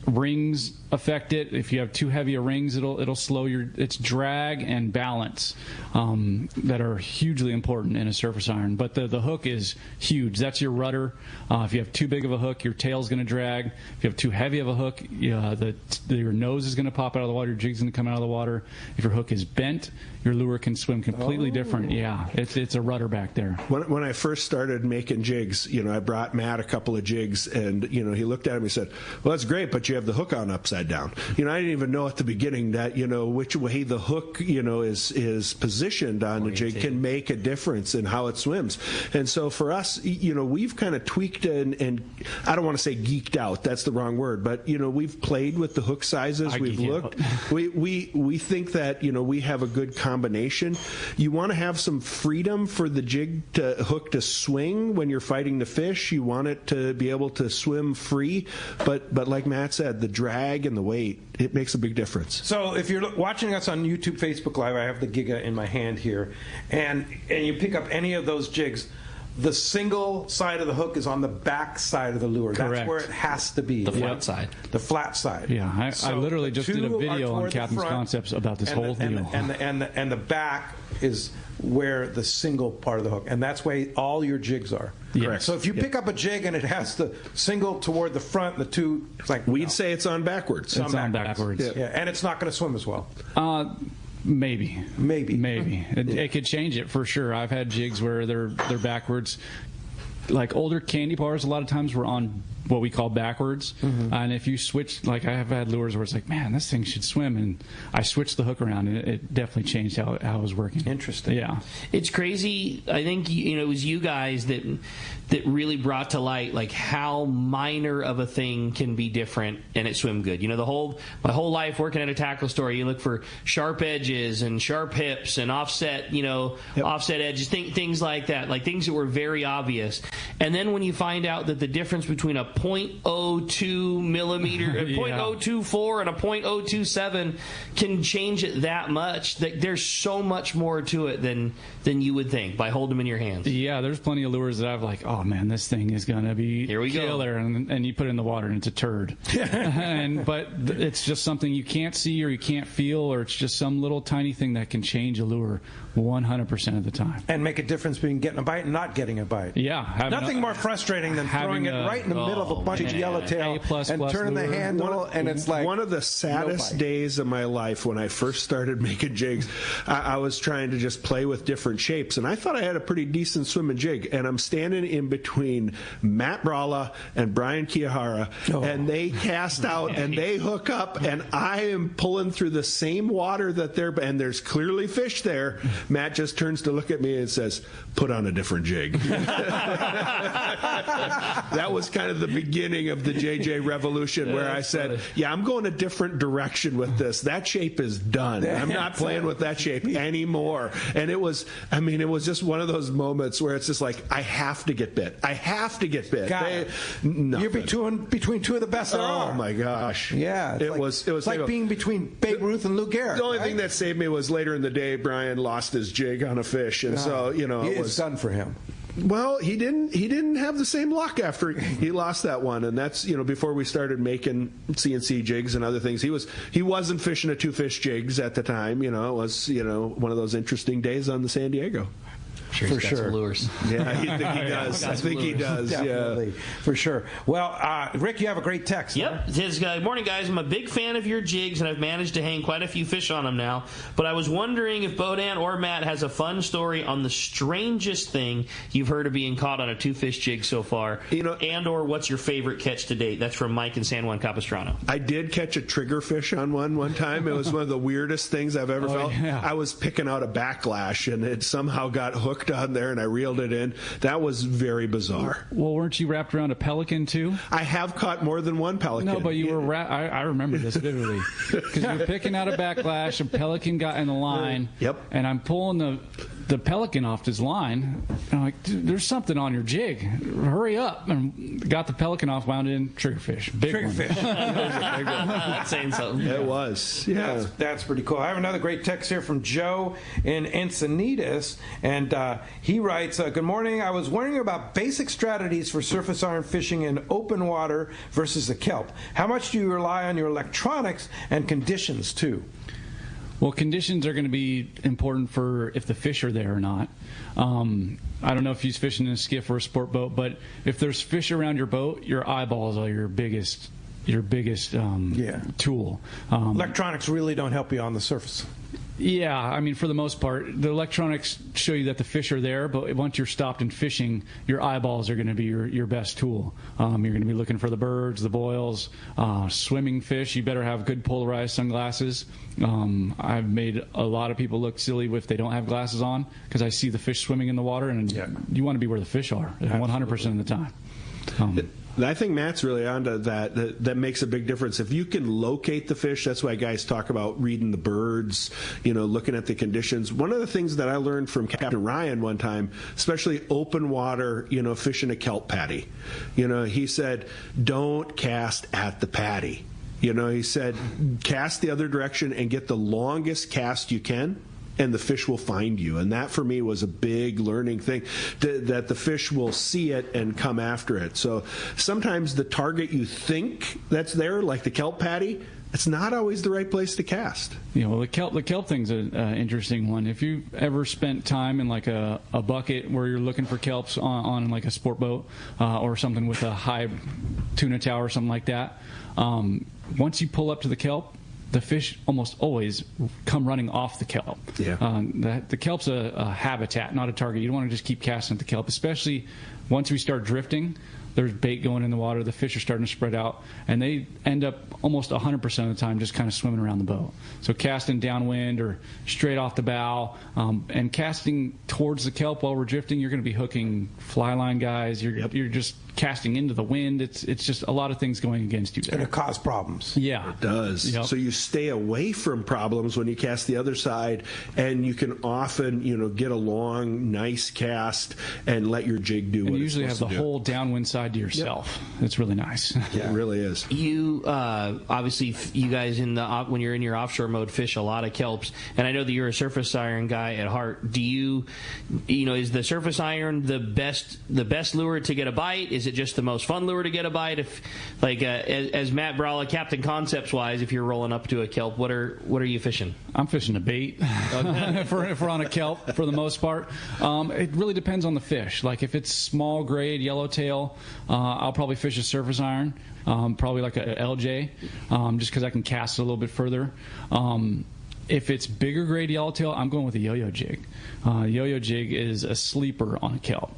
Speaker 3: Rings affect it. If you have too heavy of rings, it'll slow its drag and balance that are hugely important in a surface iron. But the hook is huge. That's your rudder. If you have too big of a hook, your tail's going to drag. If you have too heavy of a hook, your nose is going to pop out of the water. Your jig's going to come out of the water. If your hook is bent, your lure can swim completely different. Yeah, it's a rudder back there.
Speaker 4: When I first started making jigs, I brought Matt a couple of jigs, and he looked at him and said, "Well, that's great, but you have the hook on upside down." I didn't even know at the beginning that which way the hook is positioned on the jig can make a difference in how it swims. And so for us, we've kind of tweaked and I don't want to say geeked out. That's the wrong word, but we've played with the hook sizes. We've looked. We think that we have a good combination. You want to have some freedom for the hook to swing when you're fighting the fish. You want it to be able to swim free, but like Matt said, the drag and the weight, it makes a big difference.
Speaker 2: So if you're watching us on YouTube, Facebook Live, I have the Giga in my hand here, and you pick up any of those jigs, the single side of the hook is on the back side of the lure.
Speaker 3: Correct.
Speaker 2: That's where it has to be.
Speaker 5: The flat side.
Speaker 2: The flat side.
Speaker 3: Yeah, I literally just did a video on Captain's Concepts about this whole deal.
Speaker 2: And the back is where the single part of the hook, and that's where all your jigs are.
Speaker 3: Correct.
Speaker 2: So if you pick up a jig and it has the single toward the front, the two, it's like
Speaker 4: we'd say it's on backwards.
Speaker 3: It's on backwards.
Speaker 2: Yeah, and it's not going to swim as well.
Speaker 3: Maybe. It could change it for sure. I've had jigs where they're backwards. Like older candy bars, a lot of times were on what we call backwards. Mm-hmm. And if you switch, like I have had lures where it's like, man, this thing should swim, and I switched the hook around, and it definitely changed how it was working.
Speaker 2: Interesting.
Speaker 3: Yeah.
Speaker 5: It's crazy. I think it was you guys that really brought to light like how minor of a thing can be different and it swim good. My whole life working at a tackle store, you look for sharp edges and sharp hips and offset, offset edges, things like that, like things that were very obvious. And then when you find out that the difference between a .02 millimeter, a .024 and a .027 can change it that much. There's so much more to it than you would think by holding them in your hands.
Speaker 3: Yeah, there's plenty of lures that I've like, oh man, this thing is gonna be killer, and you put it in the water and it's a turd. But it's just something you can't see or you can't feel, or it's just some little tiny thing that can change a lure 100% of the time.
Speaker 2: And make a difference between getting a bite and not getting a bite.
Speaker 3: Yeah.
Speaker 2: Nothing more frustrating than throwing it right in the middle of a bunch of yellowtail and turning the handle, and it's like
Speaker 4: one of the saddest days of my life when I first started making jigs. I was trying to just play with different shapes, and I thought I had a pretty decent swimming jig, and I'm standing in between Matt Bralla and Brian Kiyahara, and they cast out and they hook up, and I am pulling through the same water that they're, and there's clearly fish there. Matt just turns to look at me and says, "Put on a different jig." That was kind of the beginning of the JJ revolution, where I said, yeah, I'm going a different direction with this. That shape is done. I'm not playing with that shape anymore. And it was just one of those moments where it's just like, I have to get bit. I have to get bit.
Speaker 2: You're between two of the best there are.
Speaker 4: Oh my gosh.
Speaker 2: Yeah.
Speaker 4: It was
Speaker 2: like being between Babe Ruth and Lou Gehrig.
Speaker 4: The only thing that saved me was later in the day, Brian lost his jig on a fish, and so it was
Speaker 2: done for him.
Speaker 4: Well, he didn't have the same luck after he lost that one, and that's before we started making CNC jigs and other things. He wasn't fishing a 2-fish jigs at the time. It was one of those interesting days on the San Diego.
Speaker 5: Sure,
Speaker 2: for
Speaker 5: he's got some lures.
Speaker 4: Yeah, I think he does. I think he does.
Speaker 2: Definitely, for sure. Well, Rick, you have a great text.
Speaker 5: Yep. It says, good morning, guys. I'm a big fan of your jigs, and I've managed to hang quite a few fish on them now. But I was wondering if Bohdan or Matt has a fun story on the strangest thing you've heard of being caught on a 2-fish jig so far, and or what's your favorite catch to date. That's from Mike in San Juan Capistrano.
Speaker 4: I did catch a triggerfish on one time. It was one of the weirdest things I've ever felt. Yeah. I was picking out a backlash, and it somehow got hooked on there, and I reeled it in. That was very bizarre.
Speaker 3: Well, weren't you wrapped around a pelican too?
Speaker 4: I have caught more than one pelican.
Speaker 3: No, but you were I remember this vividly, because you were picking out a backlash, a pelican got in the line.
Speaker 4: Yep.
Speaker 3: And I'm pulling the pelican off his line, and I'm like, dude, there's something on your jig. Hurry up. And got the pelican off, wound it in, triggerfish. Big
Speaker 2: triggerfish.
Speaker 5: That's saying something.
Speaker 4: It was. Yeah.
Speaker 2: That's pretty cool. I have another great text here from Joe in Encinitas, and he writes, good morning. I was wondering about basic strategies for surface iron fishing in open water versus the kelp. How much do you rely on your electronics and conditions, too?
Speaker 3: Well, conditions are going to be important for if the fish are there or not. I don't know if he's fishing in a skiff or a sport boat, but if there's fish around your boat, your eyeballs are your biggest tool.
Speaker 2: Electronics really don't help you on the surface.
Speaker 3: Yeah, I mean, for the most part, the electronics show you that the fish are there, but once you're stopped in fishing, your eyeballs are going to be your best tool. You're going to be looking for the birds, the boils, swimming fish. You better have good polarized sunglasses. I've made a lot of people look silly if they don't have glasses on, because I see the fish swimming in the water, and you want to be where the fish are 100% of the time.
Speaker 4: I think Matt's really onto that. That makes a big difference. If you can locate the fish, that's why guys talk about reading the birds, looking at the conditions. One of the things that I learned from Captain Ryan one time, especially open water, fishing a kelp patty, he said, don't cast at the patty. He said, cast the other direction and get the longest cast you can, and the fish will find you. And that, for me, was a big learning thing, that the fish will see it and come after it. So sometimes the target you think that's there, like the kelp patty, it's not always the right place to cast.
Speaker 3: Well, the kelp thing's an interesting one. If you've ever spent time in like a bucket where you're looking for kelps on like a sport boat or something with a high tuna tower or something like that, once you pull up to the kelp, the fish almost always come running off the kelp.
Speaker 4: Yeah.
Speaker 3: The kelp's a habitat, not a target. You don't want to just keep casting at the kelp, especially once we start drifting. There's bait going in the water. The fish are starting to spread out, and they end up almost 100% of the time just kind of swimming around the boat. So casting downwind or straight off the bow, and casting towards the kelp while we're drifting, you're going to be hooking fly line guys. You're just casting into the wind. It's just a lot of things going against you there.
Speaker 2: It's going to cause problems.
Speaker 3: Yeah.
Speaker 4: It does.
Speaker 3: Yep.
Speaker 4: So you stay away from problems when you cast the other side, and you can often, get a long, nice cast and let your jig do what
Speaker 3: you
Speaker 4: it's
Speaker 3: usually have
Speaker 4: supposed
Speaker 3: the
Speaker 4: to do.
Speaker 3: whole downwind side to yourself. Yep. It's really nice.
Speaker 4: Yeah, it really is.
Speaker 5: You obviously, you guys when you're in your offshore mode, fish a lot of kelps, and I know that you're a surface iron guy at heart. Do you is the surface iron the best lure to get a bite? Is it just the most fun lure to get a bite? If as Matt Bralla, Captain Concepts wise, if you're rolling up to a kelp, what are you fishing?
Speaker 3: I'm fishing a bait if we're on a kelp for the most part. It really depends on the fish. Like if it's small grade yellowtail, I'll probably fish a surface iron, probably like a LJ, just because I can cast it a little bit further. If it's bigger grade yellowtail, I'm going with a yo-yo jig. Yo-yo jig is a sleeper on a kelp.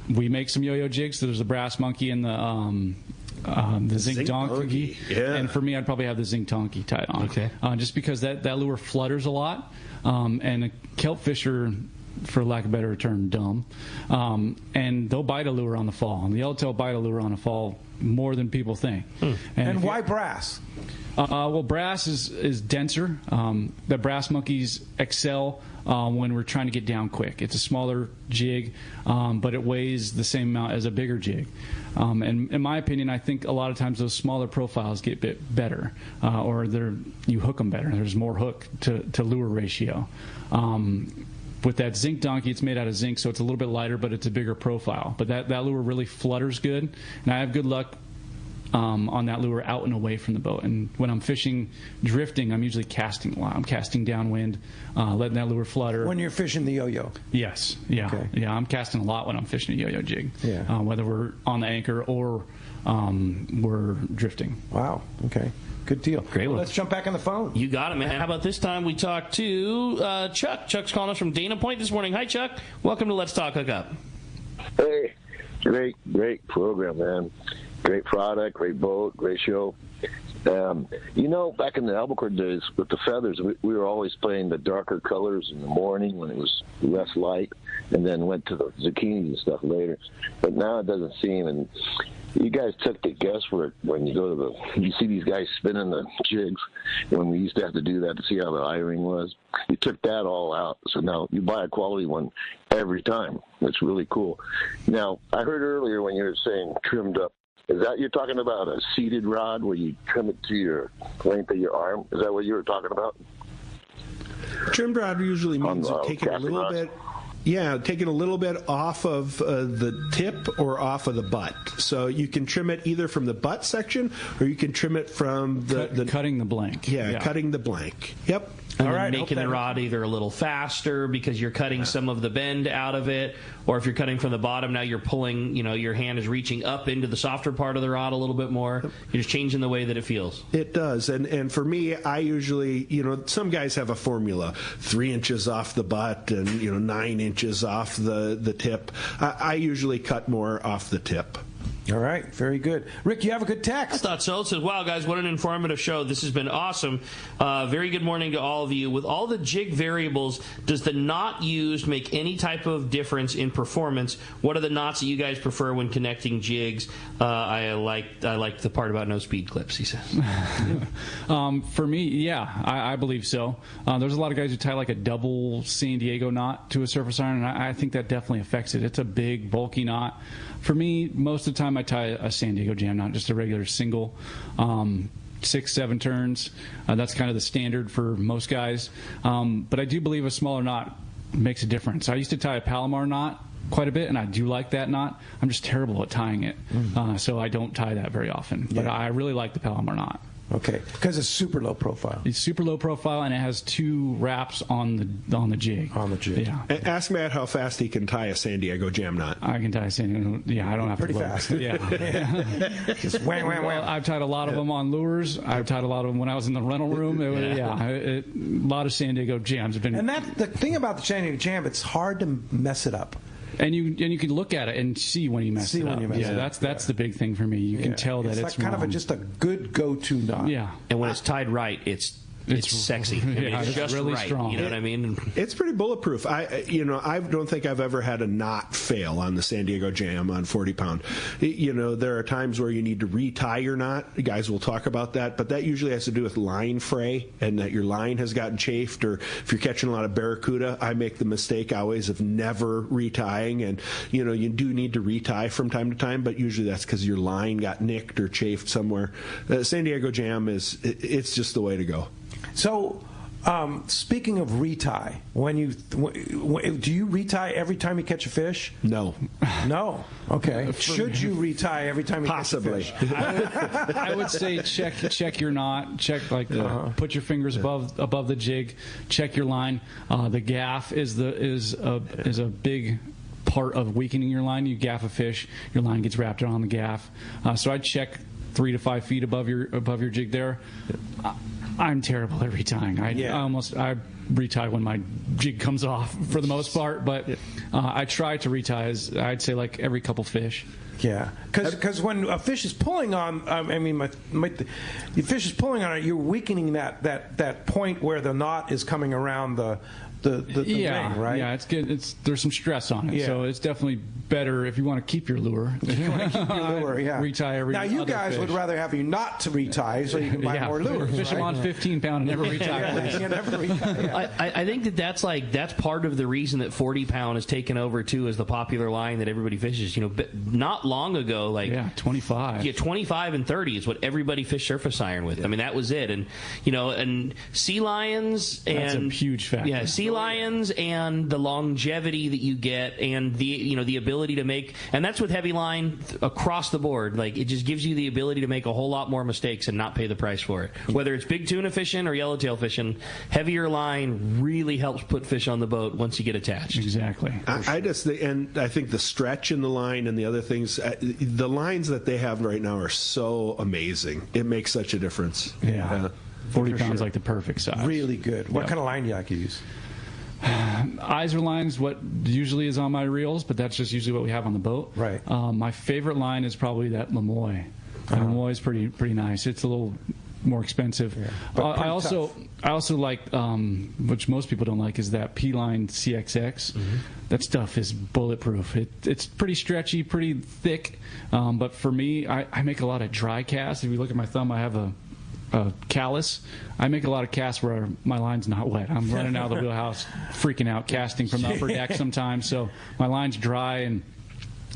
Speaker 3: We make some yo-yo jigs. So there's the brass monkey and the zinc donkey.
Speaker 4: Yeah.
Speaker 3: And for me, I'd probably have the zinc donkey tied on.
Speaker 5: Okay.
Speaker 3: Just because that lure flutters a lot, and a kelp fisher, for lack of a better term, dumb, and they'll bite a lure on the fall. And the yellowtail bite a lure on the fall more than people think.
Speaker 2: And why brass?
Speaker 3: Well, brass is denser. The brass monkeys excel when we're trying to get down quick. It's a smaller jig, but it weighs the same amount as a bigger jig. And in my opinion, I think a lot of times those smaller profiles get a bit better, or you hook them better. There's more hook to lure ratio. With that zinc donkey, it's made out of zinc, so it's a little bit lighter, but it's a bigger profile. But that lure really flutters good, and I have good luck on that lure out and away from the boat. And when I'm fishing drifting, I'm usually casting a lot. I'm casting downwind, letting that lure flutter.
Speaker 2: When you're fishing the yo-yo?
Speaker 3: Yes. Yeah.
Speaker 2: Okay.
Speaker 3: Yeah, I'm casting a lot when I'm fishing a yo-yo jig, whether we're on the anchor or we're drifting.
Speaker 2: Wow. Okay. Good deal.
Speaker 5: Great one.
Speaker 2: Let's jump back on the phone.
Speaker 5: You got it, man. How about this time we talk to Chuck? Chuck's calling us from Dana Point this morning. Hi, Chuck. Welcome to Let's Talk Hookup.
Speaker 13: Hey, great program, man. Great product, great boat, great show. Back in the Albacore days with the feathers, we were always playing the darker colors in the morning when it was less light, and then went to the zucchinis and stuff later. But now it doesn't seem, and you guys took the guesswork when you go to you see these guys spinning the jigs, and when we used to have to do that to see how the eye-ring was. You took that all out, so now you buy a quality one every time. It's really cool. Now, I heard earlier when you were saying trimmed up, is that you're talking about a seated rod where you trim it to your length of your arm? Is that what you were talking about?
Speaker 4: Trimmed rod usually means taking a little bit. Yeah, taking a little bit off of the tip or off of the butt. So you can trim it either from the butt section or you can trim it from the
Speaker 3: cutting the blank.
Speaker 4: Yeah, cutting the blank. Yep.
Speaker 5: And then making the rod either a little faster because you're cutting some of the bend out of it, or if you're cutting from the bottom, now you're pulling, your hand is reaching up into the softer part of the rod a little bit more. You're just changing the way that it feels.
Speaker 4: It does. And for me, I usually, some guys have a formula, 3 inches off the butt and, 9 inches off the tip. I usually cut more off the tip.
Speaker 2: All right, very good. Rick, you have a good text.
Speaker 5: I thought so. It says, wow, guys, what an informative show. This has been awesome. Very good morning to all of you. With all the jig variables, does the knot used make any type of difference in performance? What are the knots that you guys prefer when connecting jigs? I like the part about no speed clips, he says.
Speaker 3: For me, yeah, I believe so. There's a lot of guys who tie like a double San Diego knot to a surface iron, and I think that definitely affects it. It's a big, bulky knot. For me, most of the time I tie a San Diego jam knot, just a regular single, 6-7 turns. That's kind of the standard for most guys. But I do believe a smaller knot makes a difference. I used to tie a Palomar knot quite a bit, and I do like that knot. I'm just terrible at tying it, so I don't tie that very often. But I really like the Palomar knot.
Speaker 2: Okay, because it's super low profile.
Speaker 3: It's super low profile, and it has 2 wraps on the jig.
Speaker 2: On the jig.
Speaker 3: Yeah.
Speaker 4: Ask Matt how fast he can tie a San Diego jam knot.
Speaker 3: I can tie a San Diego. Yeah, I don't have
Speaker 2: pretty
Speaker 3: to look.
Speaker 2: fast.
Speaker 3: Yeah.
Speaker 2: Just wham, wham, wham.
Speaker 3: I've tied a lot of them on lures. I've tied a lot of them when I was in the rental room. A lot of San Diego jams have been.
Speaker 2: And the thing about the San Diego jam, it's hard to mess it up.
Speaker 3: And you can look at it and see when you mess it up. That's the big thing for me. You can tell that it's
Speaker 2: like kind of just a good go-to knot.
Speaker 3: Yeah.
Speaker 5: And when it's tied right, it's it's sexy. I mean, it's just
Speaker 3: really
Speaker 5: right.
Speaker 3: strong.
Speaker 5: You know what I mean?
Speaker 4: It's pretty bulletproof. I don't think I've ever had a knot fail on the San Diego Jam on 40 pound. There are times where you need to retie your knot. You guys will talk about that, but that usually has to do with line fray and that your line has gotten chafed, or if you're catching a lot of barracuda, I make the mistake always of never retying, and you do need to retie from time to time, but usually that's because your line got nicked or chafed somewhere. San Diego Jam it's just the way to go.
Speaker 2: So, speaking of retie, do you retie every time you catch a fish?
Speaker 4: No.
Speaker 2: No. Okay. Should you retie every time you catch a fish?
Speaker 3: I would say check your knot. Check put your fingers above the jig. Check your line. The gaff is a big part of weakening your line. You gaff a fish, your line gets wrapped around the gaff. So I'd check 3 to 5 feet above your jig there. I'm terrible at retying. I retie when my jig comes off for the most part, but I try to retie I'd say like every couple fish.
Speaker 2: Yeah, because when a fish is pulling on, the fish is pulling on it, you're weakening that point where the knot is coming around the thing, right?
Speaker 3: Yeah, it's good. There's some stress on it, so it's definitely better if you want to keep your lure.
Speaker 2: If you want to keep your lure,
Speaker 3: retie every.
Speaker 2: Now you guys
Speaker 3: fish.
Speaker 2: would rather have you not to retie, so you can buy more lures.
Speaker 3: Fish them on 15 pound and never retie.
Speaker 5: I think that's part of the reason that 40 pound has taken over too as the popular line that everybody fishes. Not long ago,
Speaker 3: 25.
Speaker 5: Yeah, 25 and 30 is what everybody fished surface iron with. I mean, that was it. And and sea lions and
Speaker 3: that's a huge factor.
Speaker 5: Yeah, sea lions and the longevity that you get and the ability to make, and that's with heavy line across the board. It just gives you the ability to make a whole lot more mistakes and not pay the price for it. Whether it's big tuna fishing or yellowtail fishing, heavier line really helps put fish on the boat once you get attached.
Speaker 3: Exactly.
Speaker 4: I think the stretch in the line and the other things, the lines that they have right now are so amazing. It makes such a difference.
Speaker 3: Yeah. 40 pounds like the perfect size.
Speaker 2: Really good. What kind of line do you like to use?
Speaker 3: Iser line's what usually is on my reels, but that's just usually what we have on the boat.
Speaker 2: Right.
Speaker 3: My favorite line is probably that Lemoy. Lemoy is pretty nice. It's a little more expensive.
Speaker 2: Yeah,
Speaker 3: I also like, which most people don't like, is that P-Line CXX. Mm-hmm. That stuff is bulletproof. It's pretty stretchy, pretty thick, but for me, I make a lot of dry casts. If you look at my thumb, I have a callus. I make a lot of casts where my line's not wet. I'm running out of the wheelhouse, freaking out, casting from the upper deck sometimes. So my line's dry, and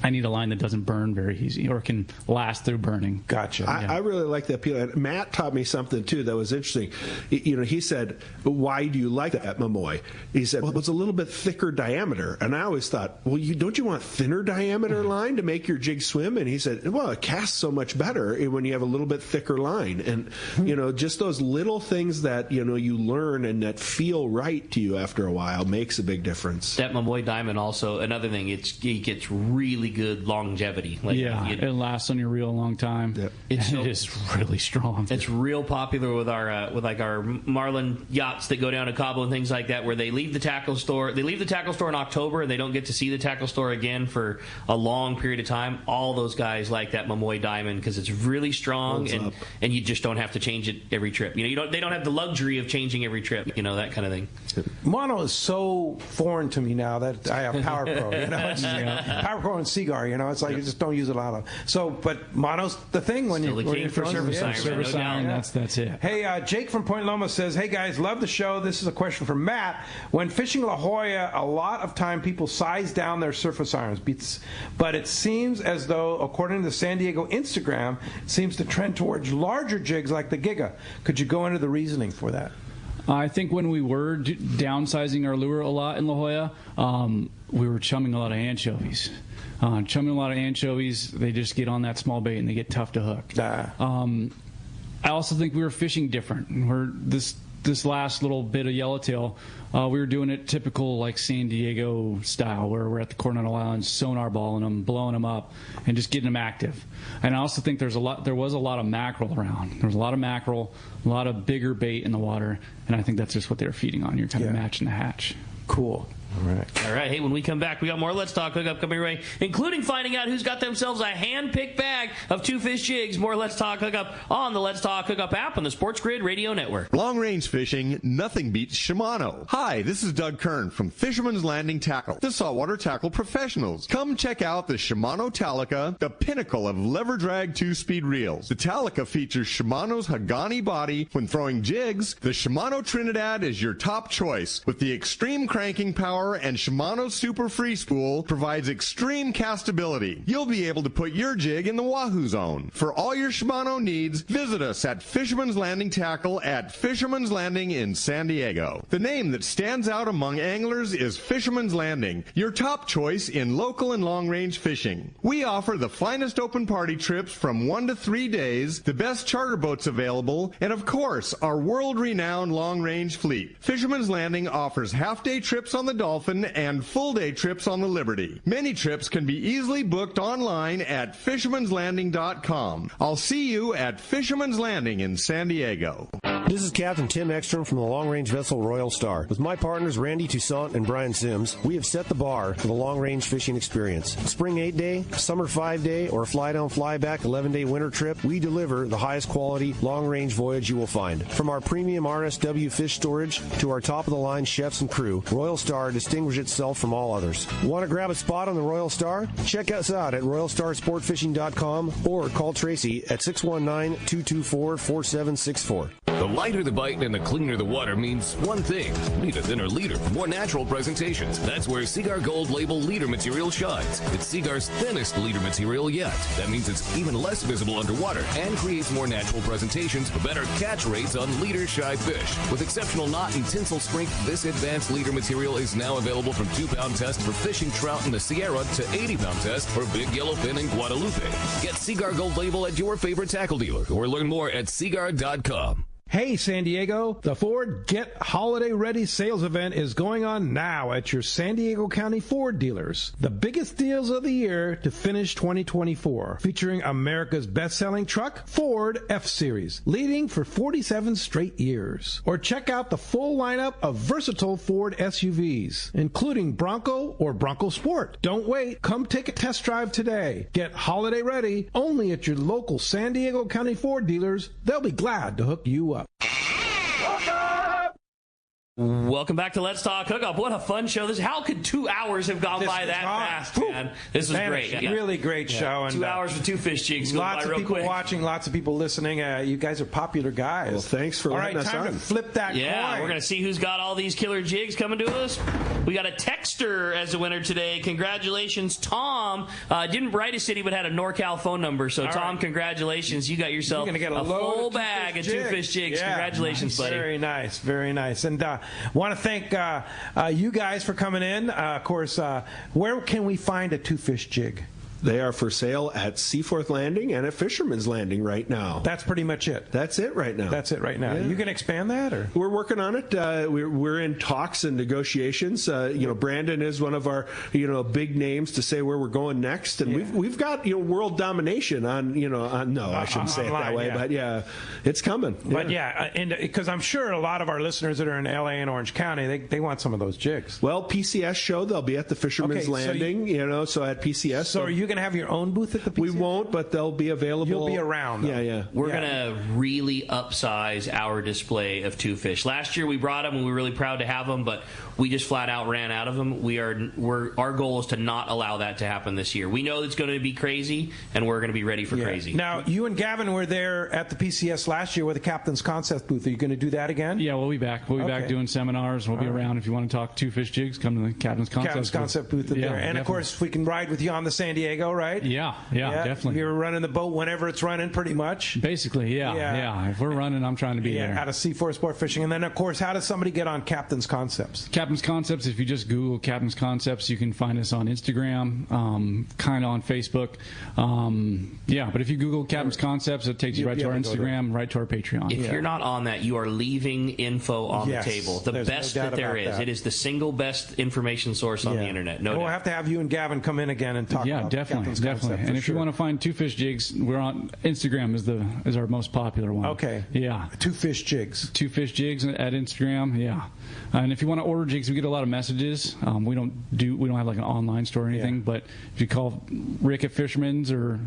Speaker 3: I need a line that doesn't burn very easy or can last through burning.
Speaker 2: Gotcha.
Speaker 4: I really like that peel. Matt taught me something too that was interesting. He said, "Why do you like that Mamoy?" He said, "Well, it's a little bit thicker diameter." And I always thought, "Well, don't you want thinner diameter line to make your jig swim?" And he said, "Well, it casts so much better when you have a little bit thicker line." And just those little things that you learn and that feel right to you after a while makes a big difference.
Speaker 5: That Mamoy diamond also another thing. It gets really good longevity.
Speaker 3: It lasts on your reel a long time. Yeah. It is really strong.
Speaker 5: It's real popular with our Marlin yachts that go down to Cabo and things like that, where they leave the tackle store. They leave the tackle store in October and they don't get to see the tackle store again for a long period of time. All those guys like that Mamoy diamond because it's really strong and you just don't have to change it every trip. They don't have the luxury of changing every trip. That kind of thing.
Speaker 2: Mono is so foreign to me now that I have Power Pro. Power Pro and Seaguar, it's like you just don't use it a lot of. So, but mono's the thing when
Speaker 5: you're king for surface iron.
Speaker 3: Surface iron, that's it.
Speaker 2: Hey, Jake from Point Loma says, "Hey guys, love the show. This is a question from Matt. When fishing La Jolla, a lot of time people size down their surface irons, but it seems as though, according to the San Diego Instagram, it seems to trend towards larger jigs like the Giga. Could you go into the reasoning for that?"
Speaker 3: I think when we were downsizing our lure a lot in La Jolla, we were chumming a lot of anchovies. They just get on that small bait and they get tough to hook. I also think we were fishing different. This last little bit of yellowtail, we were doing it typical like San Diego style, where we're at the Coronado Islands, sonar balling them, blowing them up, and just getting them active. And I also think there was a lot of mackerel around. There was a lot of mackerel, a lot of bigger bait in the water, and I think that's just what they were feeding on. You're kind of matching the hatch.
Speaker 2: Cool.
Speaker 5: All right. Hey, when we come back, we got more Let's Talk Hookup coming your way, including finding out who's got themselves a hand-picked bag of Two Fish Jigs. More Let's Talk Hookup on the Let's Talk Hookup app on the Sports Grid Radio Network.
Speaker 14: Long-range fishing, nothing beats Shimano. Hi, this is Doug Kern from Fisherman's Landing Tackle, the saltwater tackle professionals. Come check out the Shimano Talica, the pinnacle of lever drag 2-speed reels. The Talica features Shimano's Hagani body. When throwing jigs, the Shimano Trinidad is your top choice. With the extreme cranking power and Shimano's Super Free Spool provides extreme castability. You'll be able to put your jig in the Wahoo zone. For all your Shimano needs, visit us at Fisherman's Landing Tackle at Fisherman's Landing in San Diego. The name that stands out among anglers is Fisherman's Landing, your top choice in local and long-range fishing. We offer the finest open party trips from 1 to 3 days, the best charter boats available, and of course, our world-renowned long-range fleet. Fisherman's Landing offers half-day trips on the Dolphin and full-day trips on the Liberty. Many trips can be easily booked online at fishermanslanding.com. I'll see you at Fisherman's Landing in San Diego.
Speaker 15: This is Captain Tim Ekstrom from the long-range vessel Royal Star. With my partners Randy Toussaint and Brian Sims, we have set the bar for the long-range fishing experience. Spring 8-day, summer 5-day, or fly-down, fly-back 11-day winter trip, we deliver the highest quality long-range voyage you will find. From our premium RSW fish storage to our top-of-the-line chefs and crew, Royal Star distinguishes itself from all others. Want to grab a spot on the Royal Star? Check us out at RoyalStarSportFishing.com or call Tracy at 619-224-4764.
Speaker 11: The lighter the bite and the cleaner the water means one thing. Need a thinner leader for more natural presentations. That's where Seaguar Gold Label leader material shines. It's Seaguar's thinnest leader material yet. That means it's even less visible underwater and creates more natural presentations for better catch rates on leader-shy fish. With exceptional knot and tinsel strength, this advanced leader material is now available from 2-pound test for fishing trout in the Sierra to 80-pound test for big yellowfin in Guadalupe. Get Seaguar Gold Label at your favorite tackle dealer or learn more at seaguar.com.
Speaker 2: Hey, San Diego, the Ford Get Holiday Ready sales event is going on now at your San Diego County Ford dealers. The biggest deals of the year to finish 2024, featuring America's best-selling truck, Ford F-Series, leading for 47 straight years. Or check out the full lineup of versatile Ford SUVs, including Bronco or Bronco Sport. Don't wait. Come take a test drive today. Get holiday ready only at your local San Diego County Ford dealers. They'll be glad to hook you up.
Speaker 5: Welcome back to Let's Talk Hookup. What a fun show. How could 2 hours have gone by that fast, man? This was great.
Speaker 2: Really great show.
Speaker 5: And 2 hours with 2 fish jigs.
Speaker 2: Lots of people watching, lots of people listening. You guys are popular guys.
Speaker 4: Well, thanks for letting us on.
Speaker 2: All right, time to flip that coin.
Speaker 5: We're going to see who's got all these killer jigs coming to us. We got a texter as a winner today. Congratulations, Tom. Didn't write a city, but had a NorCal phone number. So, Tom, congratulations. You got yourself a full bag of 2 fish jigs. Yeah. Congratulations, buddy.
Speaker 2: Very nice. Very nice. And want to thank you guys for coming in. Of course, where can we find a 2 fish jig?
Speaker 4: They are for sale at Seaforth Landing and at Fisherman's Landing right now.
Speaker 2: That's pretty much it.
Speaker 4: That's it right now.
Speaker 2: That's it right now.
Speaker 4: Yeah.
Speaker 2: You can expand that, or
Speaker 4: we're working on it. We're in talks and negotiations. Brandon is one of our big names to say where we're going next, and we've got world domination on I shouldn't say online, it that way, but it's coming.
Speaker 2: But and because I'm sure a lot of our listeners that are in LA and Orange County, they want some of those jigs.
Speaker 4: Well, PCS show, they'll be at the Fisherman's Landing. So at PCS.
Speaker 2: So are you going to have your own booth at the PCS?
Speaker 4: We won't, but they'll be available.
Speaker 2: You'll be around.
Speaker 4: Yeah.
Speaker 5: We're going to really upsize our display of 2 fish. Last year we brought them and we were really proud to have them, but we just flat out ran out of them. Our goal is to not allow that to happen this year. We know it's going to be crazy, and we're going to be ready for crazy.
Speaker 2: Now, you and Gavin were there at the PCS last year with the Captain's Concept booth. Are you going to do that again?
Speaker 3: Yeah, we'll be back. We'll be back doing seminars. We'll be around. If you want to talk 2 fish jigs, come to the Captain's Concept
Speaker 2: booth there. And,
Speaker 3: definitely.
Speaker 2: of course, we can ride with you on the San Diego, right?
Speaker 3: Yeah, definitely.
Speaker 2: You're running the boat whenever it's running, pretty much.
Speaker 3: Basically, yeah. If we're running, I'm trying to be there.
Speaker 2: Out of C4 Sport Fishing. And then, of course, how does somebody get on Captain's Concepts?
Speaker 3: Captain's Concepts, if you just Google Captain's Concepts, you can find us on Instagram, kind of on Facebook. But if you Google Captain's Concepts, it takes you right to our Instagram, right to our Patreon.
Speaker 5: If you're not on that, you are leaving info on the table. The best that there is. It is the single best information source on the internet.
Speaker 2: We'll have to have you and Gavin come in again and talk about
Speaker 3: definitely.
Speaker 2: out those
Speaker 3: definitely. And if you want to find Two Fish Jigs, we're on Instagram is our most popular one.
Speaker 2: Okay.
Speaker 3: Yeah.
Speaker 2: Two Fish Jigs.
Speaker 3: Two Fish Jigs at Instagram. Yeah. And if you want to order jigs, we get a lot of messages. We don't have like an online store or anything, but if you call Rick at Fisherman's or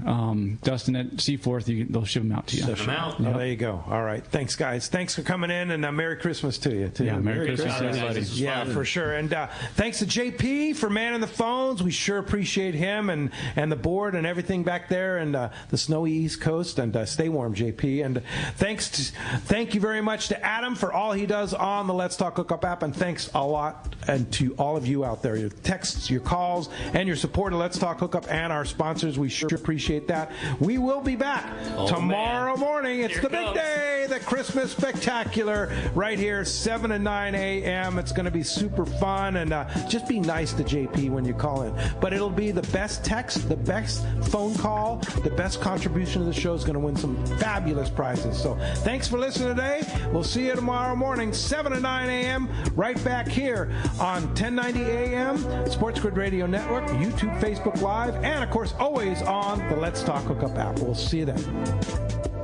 Speaker 3: Dustin at Seaforth, they'll ship them out to you.
Speaker 5: Ship them out.
Speaker 2: Oh, there you go. All right. Thanks, guys. Thanks for coming in, and Merry Christmas to you.
Speaker 3: Yeah, Merry Christmas to
Speaker 5: everybody.
Speaker 2: Yeah, for sure. And thanks to JP for manning the phones. We sure appreciate him and the board and everything back there and the snowy East Coast. And stay warm, JP. And thank you very much to Adam for all he does on the Let's Talk Hookup app. And thanks a lot and to all of you out there, your texts, your calls, and your support of Let's Talk Hookup and our sponsors. We sure appreciate that. We will be back tomorrow morning. It's the big day, the Christmas Spectacular, right here, 7 and 9 a.m. It's going to be super fun, and just be nice to JP when you call in. But it'll be the best text, the best phone call, the best contribution to the show is going to win some fabulous prizes. So thanks for listening today. We'll see you tomorrow morning, 7 to 9 a.m., right back here on 1090 a.m., Sports Grid Radio Network, YouTube, Facebook Live, and, of course, always on the Let's Talk Hookup app. We'll see you then.